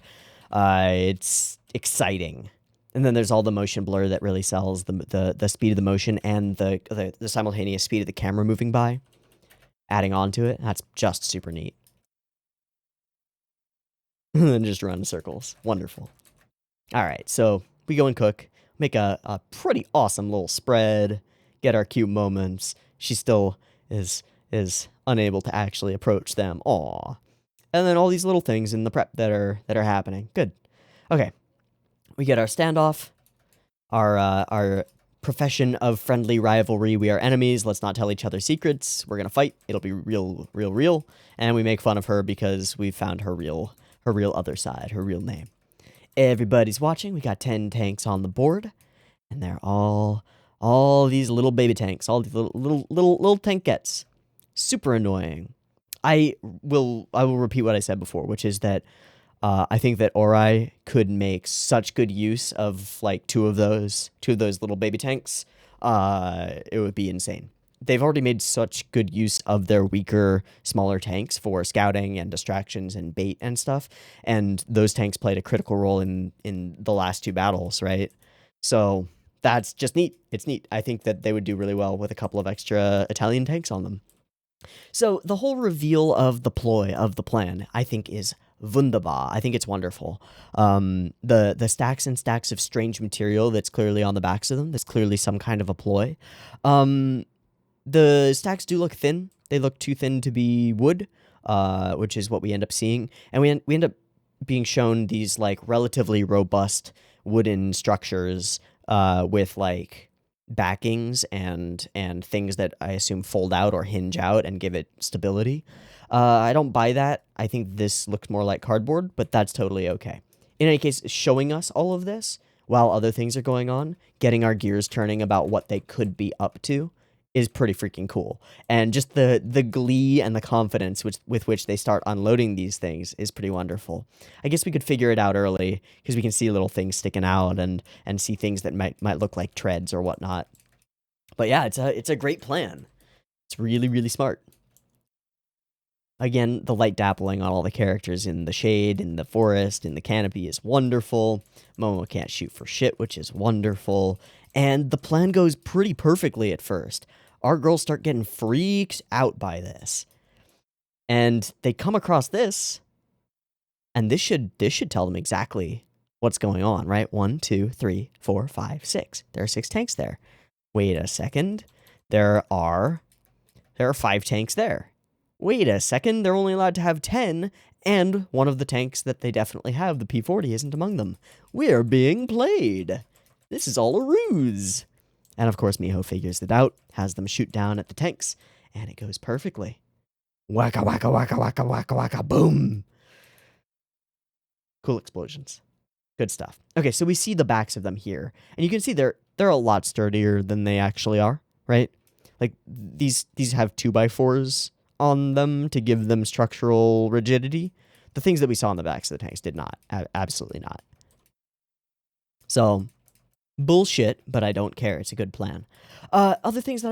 It's exciting. And then there's all the motion blur that really sells the speed of the motion and the simultaneous speed of the camera moving by, adding on to it. That's just super neat. And then just run in circles. Wonderful. All right, so we go and cook, make a pretty awesome little spread, get our cute moments. She still is unable to actually approach them. Aw. And then all these little things in the prep that are happening. Good. Okay. We get our standoff, our profession of friendly rivalry. We are enemies. Let's not tell each other secrets. We're gonna fight. It'll be real. And we make fun of her because we found her real other side, her real name. Everybody's watching. We got 10 tanks on the board, and they're all these little baby tanks, all these little tankettes. Super annoying. I will repeat what I said before, which is that I think that Ori could make such good use of, like, two of those little baby tanks. It would be insane. They've already made such good use of their weaker, smaller tanks for scouting and distractions and bait and stuff, and those tanks played a critical role in the last two battles, right? So that's just neat. It's neat. I think that they would do really well with a couple of extra Italian tanks on them. So the whole reveal of the ploy, of the plan, I think is wunderbar. I think it's wonderful. The stacks and stacks of strange material that's clearly on the backs of them, that's clearly some kind of a ploy. The stacks do look thin. They look too thin to be wood, which is what we end up seeing. And we end up being shown these, like, relatively robust wooden structures with, like, backings and things that I assume fold out or hinge out and give it stability. I don't buy that. I think this looks more like cardboard, but that's totally okay. In any case, showing us all of this while other things are going on, getting our gears turning about what they could be up to, is pretty freaking cool. And just the glee and the confidence with which they start unloading these things is pretty wonderful. I guess we could figure it out early, because we can see little things sticking out and see things that might look like treads or whatnot. But yeah, it's a great plan. It's really, really smart. Again, the light dappling on all the characters in the shade, in the forest, in the canopy is wonderful. Momo can't shoot for shit, which is wonderful. And the plan goes pretty perfectly at first. Our girls start getting freaked out by this. And they come across this, and this should tell them exactly what's going on, right? 1, 2, 3, 4, 5, 6. There are 6 tanks there. Wait a second. There are 5 tanks there. Wait a second, they're only allowed to have 10, and one of the tanks that they definitely have, the P40, isn't among them. We're being played. This is all a ruse. And of course, Miho figures it out, has them shoot down at the tanks, and it goes perfectly. Waka, waka, waka, waka, waka, waka, boom. Cool explosions. Good stuff. Okay, so we see the backs of them here, and you can see they're a lot sturdier than they actually are, right? Like, these have 2x4s on them to give them structural rigidity. The things that we saw on the backs of the tanks did not. Absolutely not. So, Bullshit, but I don't care. It's a good plan. Other things that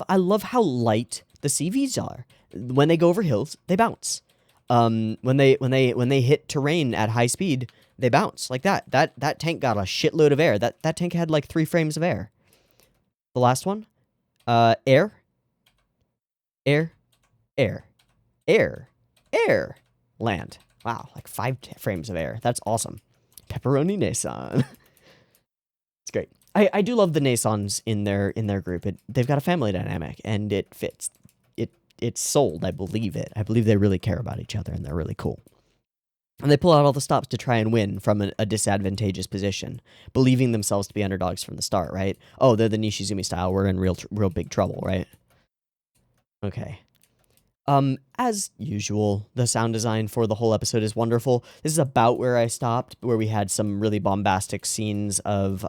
I love how light the CVs are. When they go over hills, they bounce. When they hit terrain at high speed, they bounce like that. That tank got a shitload of air. That tank had like 3 frames of air. The last one, air, air, air, air, air, land. Wow, like 5 frames of air. That's awesome. Pepperoni Nissan. It's great. I do love the Naisons in their group. They've got a family dynamic, and it fits. It's sold. I believe it. I believe they really care about each other, and they're really cool. And they pull out all the stops to try and win from a disadvantageous position, believing themselves to be underdogs from the start, right? Oh, they're the Nishizumi style. We're in real big trouble, right? Okay. As usual, the sound design for the whole episode is wonderful. This is about where I stopped, where we had some really bombastic scenes of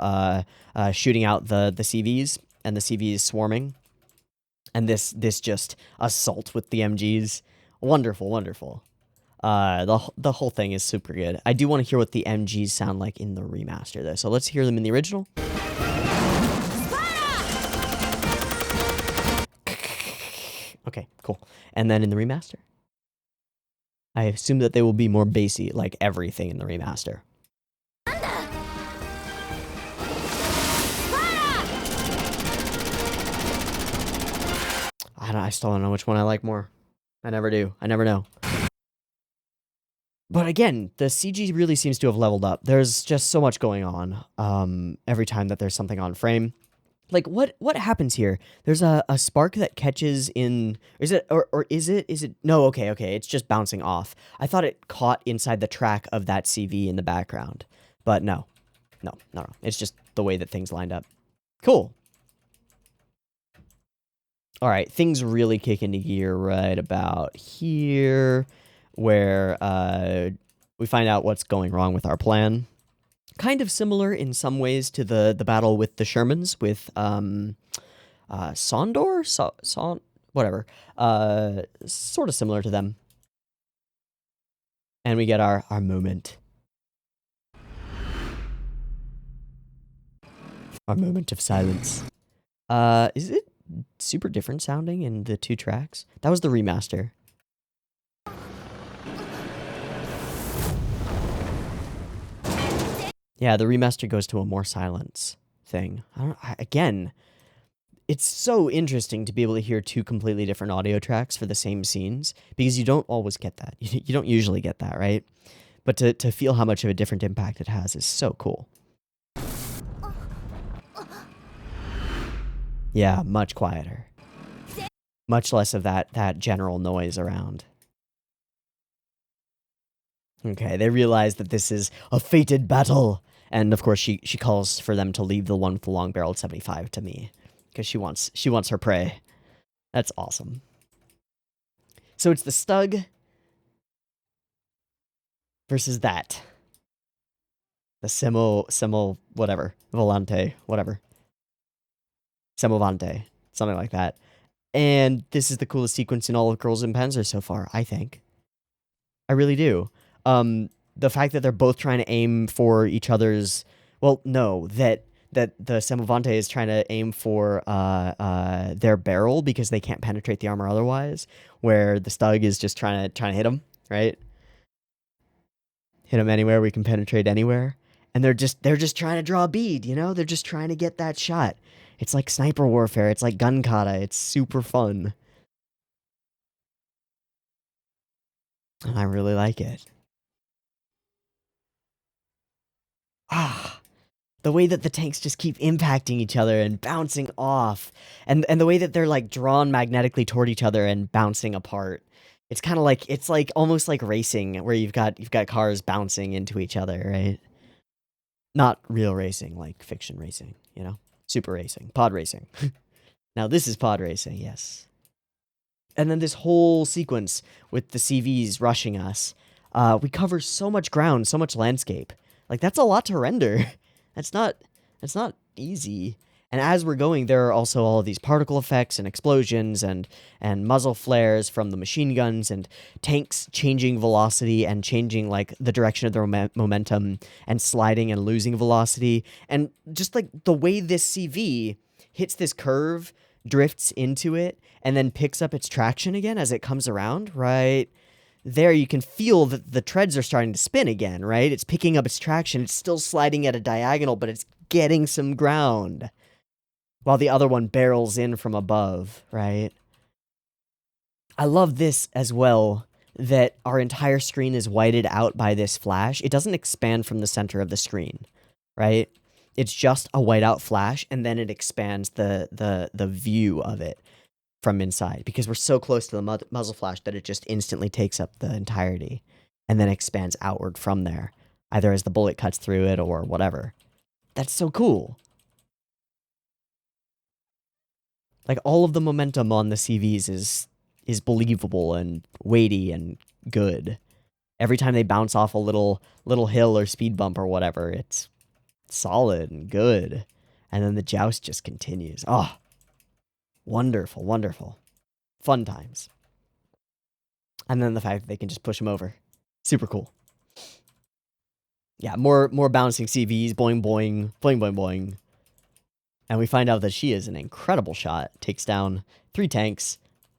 shooting out the CVs and the CVs swarming, and this just assault with the MGs. Wonderful, wonderful. The whole thing is super good. I do want to hear what the MGs sound like in the remaster, though. So let's hear them in the original. Okay, cool. And then in the remaster, I assume that they will be more bassy, like everything in the remaster. I still don't know which one I like more. I never do. I never know. But again, the CG really seems to have leveled up. There's just so much going on every time that there's something on frame. Like, what happens here? There's a spark that catches in... Is it... Or is it... No, okay. It's just bouncing off. I thought it caught inside the track of that CV in the background. But no. No. It's just the way that things lined up. Cool. Alright, things really kick into gear right about here, where we find out what's going wrong with our plan. Kind of similar in some ways to the battle with the Shermans, with Sondor? Whatever. Sort of similar to them. And we get our moment. Our moment of silence. Is it super different sounding in the 2 tracks? That was the remaster. Yeah, the remaster goes to a more silence thing. Again, it's so interesting to be able to hear 2 completely different audio tracks for the same scenes, because you don't always get that. You don't usually get that, right? But to feel how much of a different impact it has is so cool. Yeah, much quieter. Much less of that general noise around. Okay, they realize that this is a fated battle. And of course, she calls for them to leave the one with the long-barreled 75 to me, because she wants her prey. That's awesome. So it's the Stug versus that. The Semo whatever. Volante, whatever. Semovante, something like that. And this is the coolest sequence in all of Girls in Panzer so far, I think. I really do. The fact that they're both trying to aim for each other's... Well, no, that the Semovante is trying to aim for their barrel because they can't penetrate the armor otherwise, where the Stug is just trying to hit him, right? Hit him anywhere, we can penetrate anywhere. And they're just trying to draw a bead, you know? They're just trying to get that shot. It's like sniper warfare. It's like gun kata. It's super fun. And I really like it. The way that the tanks just keep impacting each other and bouncing off. And the way that they're like drawn magnetically toward each other and bouncing apart. It's kind of like, it's like almost like racing, where you've got cars bouncing into each other, right? Not real racing, like fiction racing, you know? Super racing, pod racing. Now this is pod racing, yes. And then this whole sequence with the CVs rushing us. We cover so much ground, so much landscape. Like, that's a lot to render. That's not easy. And as we're going, there are also all of these particle effects and explosions and muzzle flares from the machine guns and tanks changing velocity and changing like the direction of their momentum and sliding and losing velocity. And just like the way this CV hits this curve, drifts into it, and then picks up its traction again as it comes around, right? There you can feel that the treads are starting to spin again, right? It's picking up its traction. It's still sliding at a diagonal, but it's getting some ground. While the other one barrels in from above, right? I love this as well, that our entire screen is whited out by this flash. It doesn't expand from the center of the screen, right? It's just a whiteout flash, and then it expands the view of it from inside, because we're so close to the muzzle flash that it just instantly takes up the entirety and then expands outward from there, either as the bullet cuts through it or whatever. That's so cool. Like, all of the momentum on the CVs is believable and weighty and good. Every time they bounce off a little hill or speed bump or whatever, it's solid and good. And then the joust just continues. Oh, wonderful, wonderful. Fun times. And then the fact that they can just push them over. Super cool. Yeah, more bouncing CVs, boing, boing, boing, boing, boing. And we find out that she is an incredible shot. Takes down 3 tanks,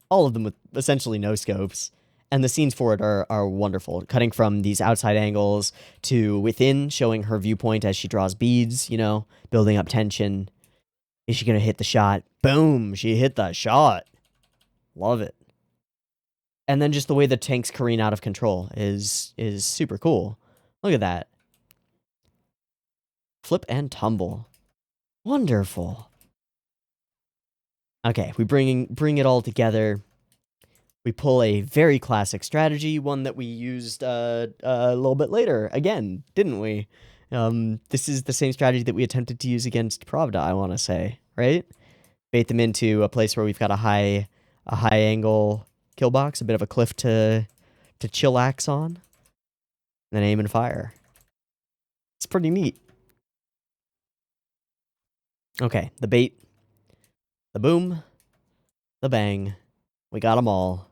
all of them with essentially no scopes. And the scenes for it are wonderful. Cutting from these outside angles to within, showing her viewpoint as she draws beads, you know, building up tension. Is she going to hit the shot? Boom! She hit the shot. Love it. And then just the way the tanks careen out of control is super cool. Look at that. Flip and tumble. Wonderful. Okay, we bring it all together. We pull a very classic strategy, one that we used a little bit later, again, didn't we? This is the same strategy that we attempted to use against Pravda, I want to say, right? Bait them into a place where we've got a high angle kill box, a bit of a cliff to chillax on, and then aim and fire. It's pretty neat. Okay, the bait, the boom, the bang. We got them all.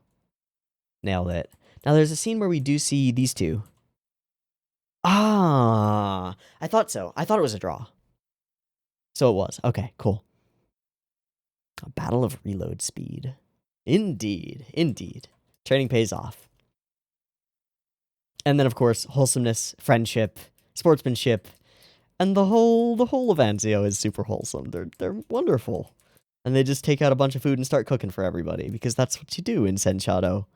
Nailed it. Now there's a scene where we do see these two. Ah, I thought so. I thought it was a draw. So it was. Okay, cool. A battle of reload speed. Indeed, indeed. Training pays off. And then, of course, wholesomeness, friendship, sportsmanship, and the whole of Anzio is super wholesome. They're wonderful. And they just take out a bunch of food and start cooking for everybody, because that's what you do in Senshado.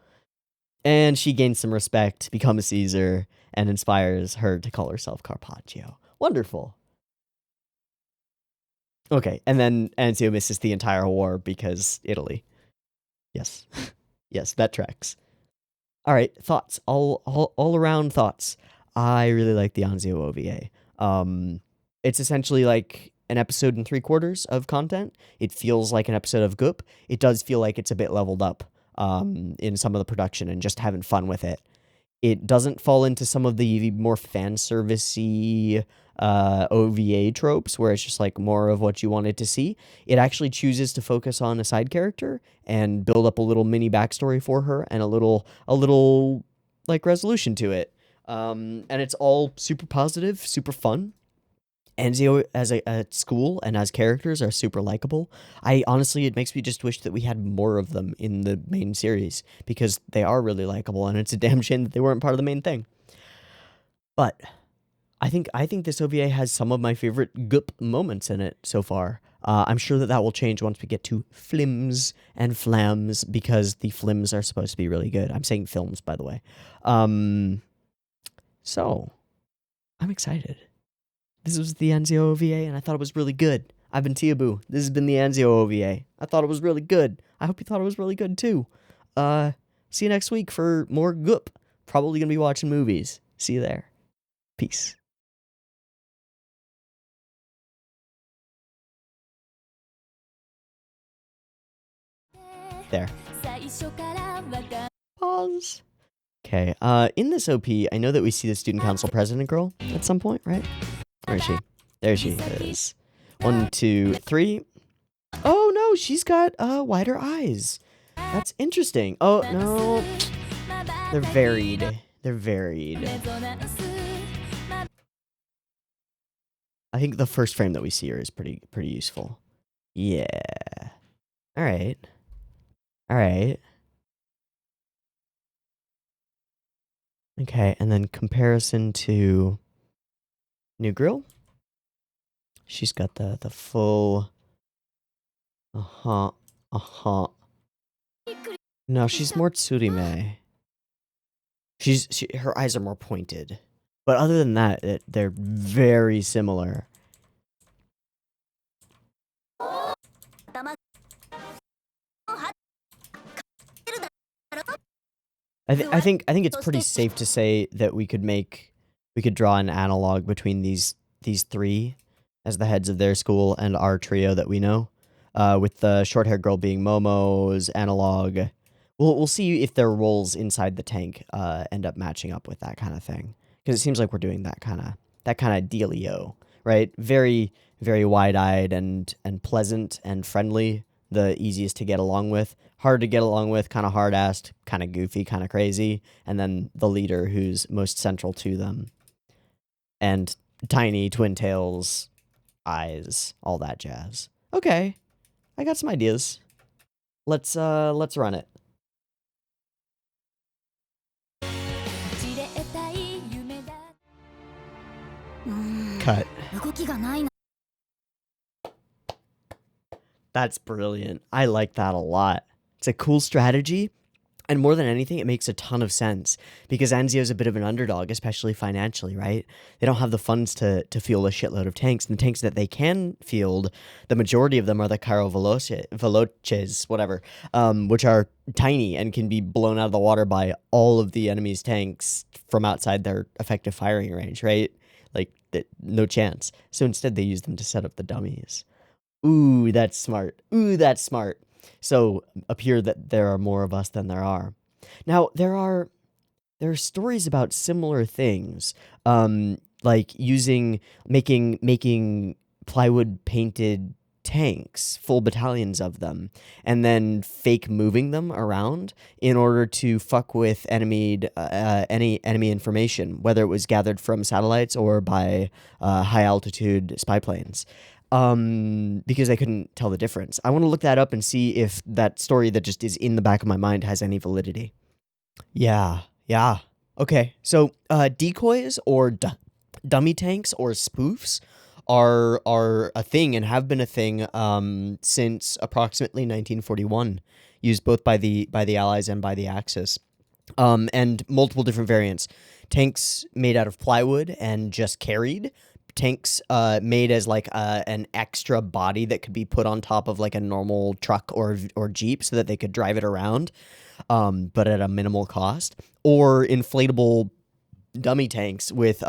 And she gains some respect, becomes Caesar, and inspires her to call herself Carpaccio. Wonderful. Okay, and then Anzio misses the entire war because Italy. Yes. Yes, that tracks. All right, thoughts. All around thoughts. I really like the Anzio OVA. It's essentially like an episode and 3/4 of content. It feels like an episode of Goop. It does feel like it's a bit leveled up in some of the production and just having fun with it. It doesn't fall into some of the more fan servicey OVA tropes where it's just like more of what you wanted to see. It actually chooses to focus on a side character and build up a little mini backstory for her and a little like resolution to it. And it's all super positive, super fun. Anzio as a school and as characters are super likable. Honestly, it makes me just wish that we had more of them in the main series, because they are really likable, and it's a damn shame that they weren't part of the main thing. But I think this OVA has some of my favorite Goop moments in it so far. I'm sure that will change once we get to Flims and Flams, because the Flims are supposed to be really good. I'm saying films, by the way. So, I'm excited. This was the Anzio OVA, and I thought it was really good. I've been Teeaboo. This has been the Anzio OVA. I thought it was really good. I hope you thought it was really good, too. See you next week for more Goop. Probably going to be watching movies. See you there. Peace. There. Pause. Okay, in this OP, I know that we see the student council president girl at some point, right? Where is she? There she is. 1, 2, 3. Oh no, she's got wider eyes. That's interesting. Oh no, they're varied. They're varied. I think the first frame that we see her is pretty useful. Yeah. All right. All right. Okay, and then comparison to New Grill. She's got the full. No, she's more Tsurime. Her eyes are more pointed. But other than that, they're very similar. I think it's pretty safe to say that we could draw an analog between these three as the heads of their school and our trio that we know. With the short-haired girl being Momo's analog. We'll see if their roles inside the tank end up matching up with that kind of thing. Because it seems like we're doing that kind of dealio, right? Very, very wide-eyed and pleasant and friendly. The easiest to get along with. Hard to get along with, kind of hard-assed, kind of goofy, kind of crazy. And then the leader who's most central to them. And tiny twin tails, eyes, all that jazz. Okay, I got some ideas. Let's run it. Cut. That's brilliant. I like that a lot. It's a cool strategy, and more than anything, it makes a ton of sense, because Anzio's a bit of an underdog, especially financially, right? They don't have the funds to field a shitload of tanks, and the tanks that they can field, the majority of them are the Cairo Veloces, whatever, which are tiny and can be blown out of the water by all of the enemy's tanks from outside their effective firing range, right? Like, no chance. So instead, they use them to set up the dummies. Ooh, that's smart. Ooh, that's smart. So appear that there are more of us than there are. Now, there are stories about similar things, like making plywood painted tanks, full battalions of them, and then fake moving them around in order to fuck with any enemy information, whether it was gathered from satellites or by high altitude spy planes. Because I couldn't tell the difference. I want to look that up and see if that story that just is in the back of my mind has any validity. Yeah. Okay, so decoys or dummy tanks or spoofs are a thing and have been a thing since approximately 1941, used both by the Allies and by the Axis, and multiple different variants. Tanks made out of plywood and just carried. Tanks made as like an extra body that could be put on top of like a normal truck or Jeep so that they could drive it around, but at a minimal cost. Or inflatable dummy tanks with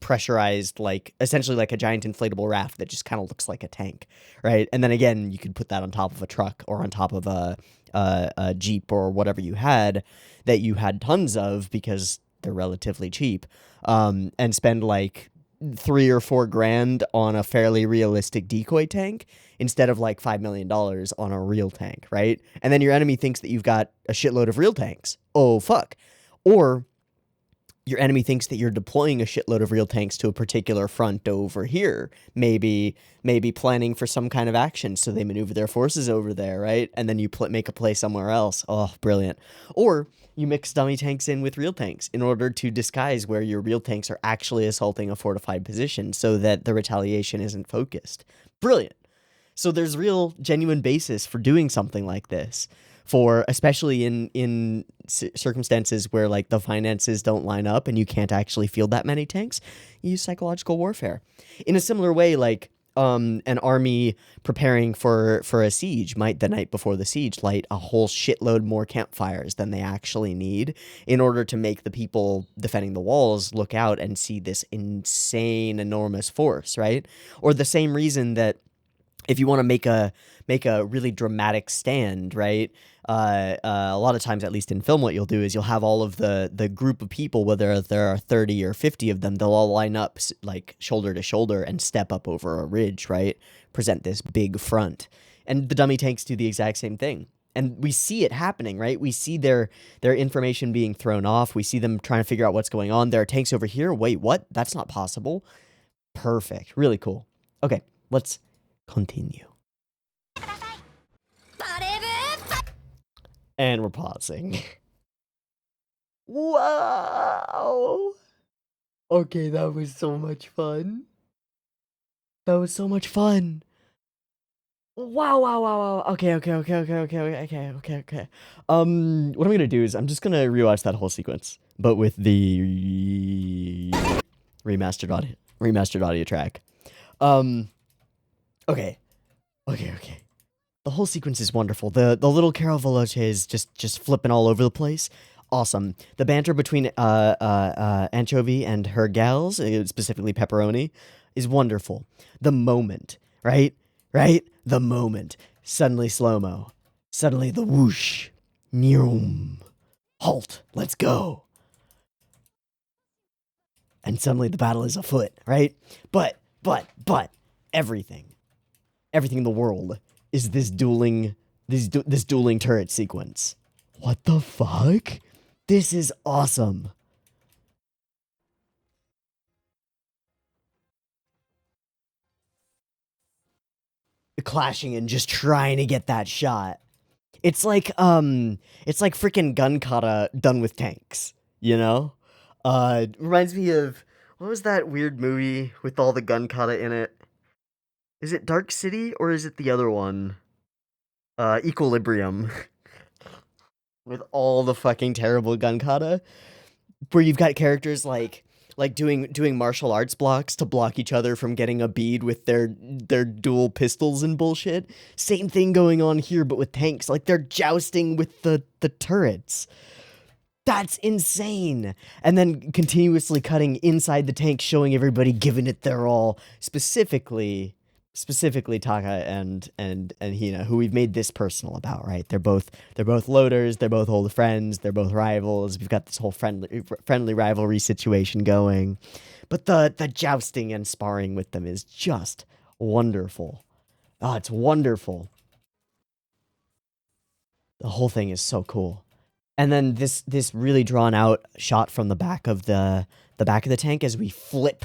pressurized, like essentially like a giant inflatable raft that just kind of looks like a tank, right? And then again, you could put that on top of a truck or on top of a Jeep or whatever you had that you had tons of because they're relatively cheap, and spend like $3 or $4 grand on a fairly realistic decoy tank instead of like $5 million on a real tank, right? And then your enemy thinks that you've got a shitload of real tanks. Oh, fuck. Or your enemy thinks that you're deploying a shitload of real tanks to a particular front over here, maybe planning for some kind of action, so they maneuver their forces over there, right? And then you make a play somewhere else. Oh, brilliant. Or you mix dummy tanks in with real tanks in order to disguise where your real tanks are actually assaulting a fortified position so that the retaliation isn't focused. Brilliant. So there's real, genuine basis for doing something like this, for especially in circumstances where like the finances don't line up and you can't actually field that many tanks. You use psychological warfare. In a similar way, like an army preparing for a siege might, the night before the siege, light a whole shitload more campfires than they actually need in order to make the people defending the walls look out and see this insane, enormous force, right? Or the same reason that if you want to make a really dramatic stand, right? A lot of times, at least in film, what you'll do is you'll have all of the group of people, whether there are 30 or 50 of them, they'll all line up like shoulder to shoulder and step up over a ridge, right? Present this big front. And the dummy tanks do the exact same thing. And we see it happening, right? We see their information being thrown off. We see them trying to figure out what's going on. There are tanks over here. Wait, what? That's not possible. Perfect. Really cool. Okay, let's continue. And we're pausing. Wow. Okay, that was so much fun. That was so much fun. Wow, wow, wow, wow. Okay. What I'm gonna do is I'm just gonna rewatch that whole sequence, but with the remastered audio track. Okay. The whole sequence is wonderful. The little Carol Veloce is just flipping all over the place. Awesome. The banter between Anchovy and her gals, specifically Pepperoni, is wonderful. The moment, right? The moment. Suddenly slow-mo. Suddenly the whoosh. Neum. Halt. Let's go. And suddenly the battle is afoot, right? But everything in the world is this dueling turret sequence. What the fuck? This is awesome. Clashing and just trying to get that shot. It's like freaking gun kata done with tanks, you know? Reminds me of, what was that weird movie with all the gun kata in it? Is it Dark City or is it the other one? Equilibrium. With all the fucking terrible gun kata, where you've got characters like doing martial arts blocks to block each other from getting a bead with their dual pistols and bullshit. Same thing going on here, but with tanks. Like, they're jousting with the turrets. That's insane. And then continuously cutting inside the tank, showing everybody giving it their all. Specifically Taka and Hina, who we've made this personal about, right? They're both loaders, they're both old friends, they're both rivals. We've got this whole friendly rivalry situation going. But the jousting and sparring with them is just wonderful. Oh, it's wonderful. The whole thing is so cool. And then this really drawn out shot from the back of the tank as we flip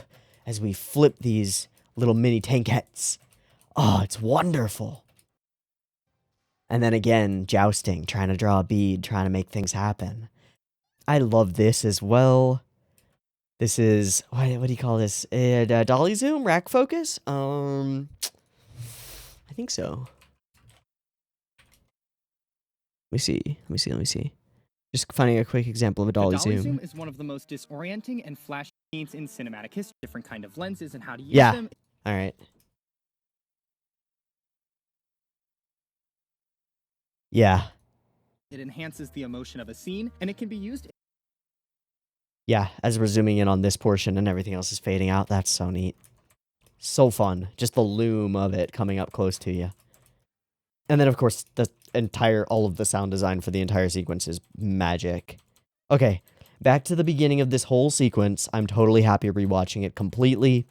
these little mini tankettes. Oh, it's wonderful. And then again, jousting, trying to draw a bead, trying to make things happen. I love this as well. This is, what do you call this? Dolly zoom? Rack focus? I think so. Let me see. Just finding a quick example of a dolly zoom. The dolly zoom is one of the most disorienting and flashy scenes in cinematic history. Different kind of lenses and how to use them. All right. Yeah. It enhances the emotion of a scene, and it can be used. Yeah, as we're zooming in on this portion and everything else is fading out, that's so neat. So fun. Just the loom of it coming up close to you. And then, of course, all of the sound design for the entire sequence is magic. Okay, back to the beginning of this whole sequence. I'm totally happy rewatching it completely.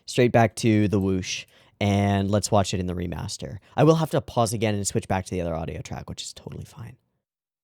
Straight back to the whoosh, and let's watch it in the remaster. I will have to pause again and switch back to the other audio track, which is totally fine.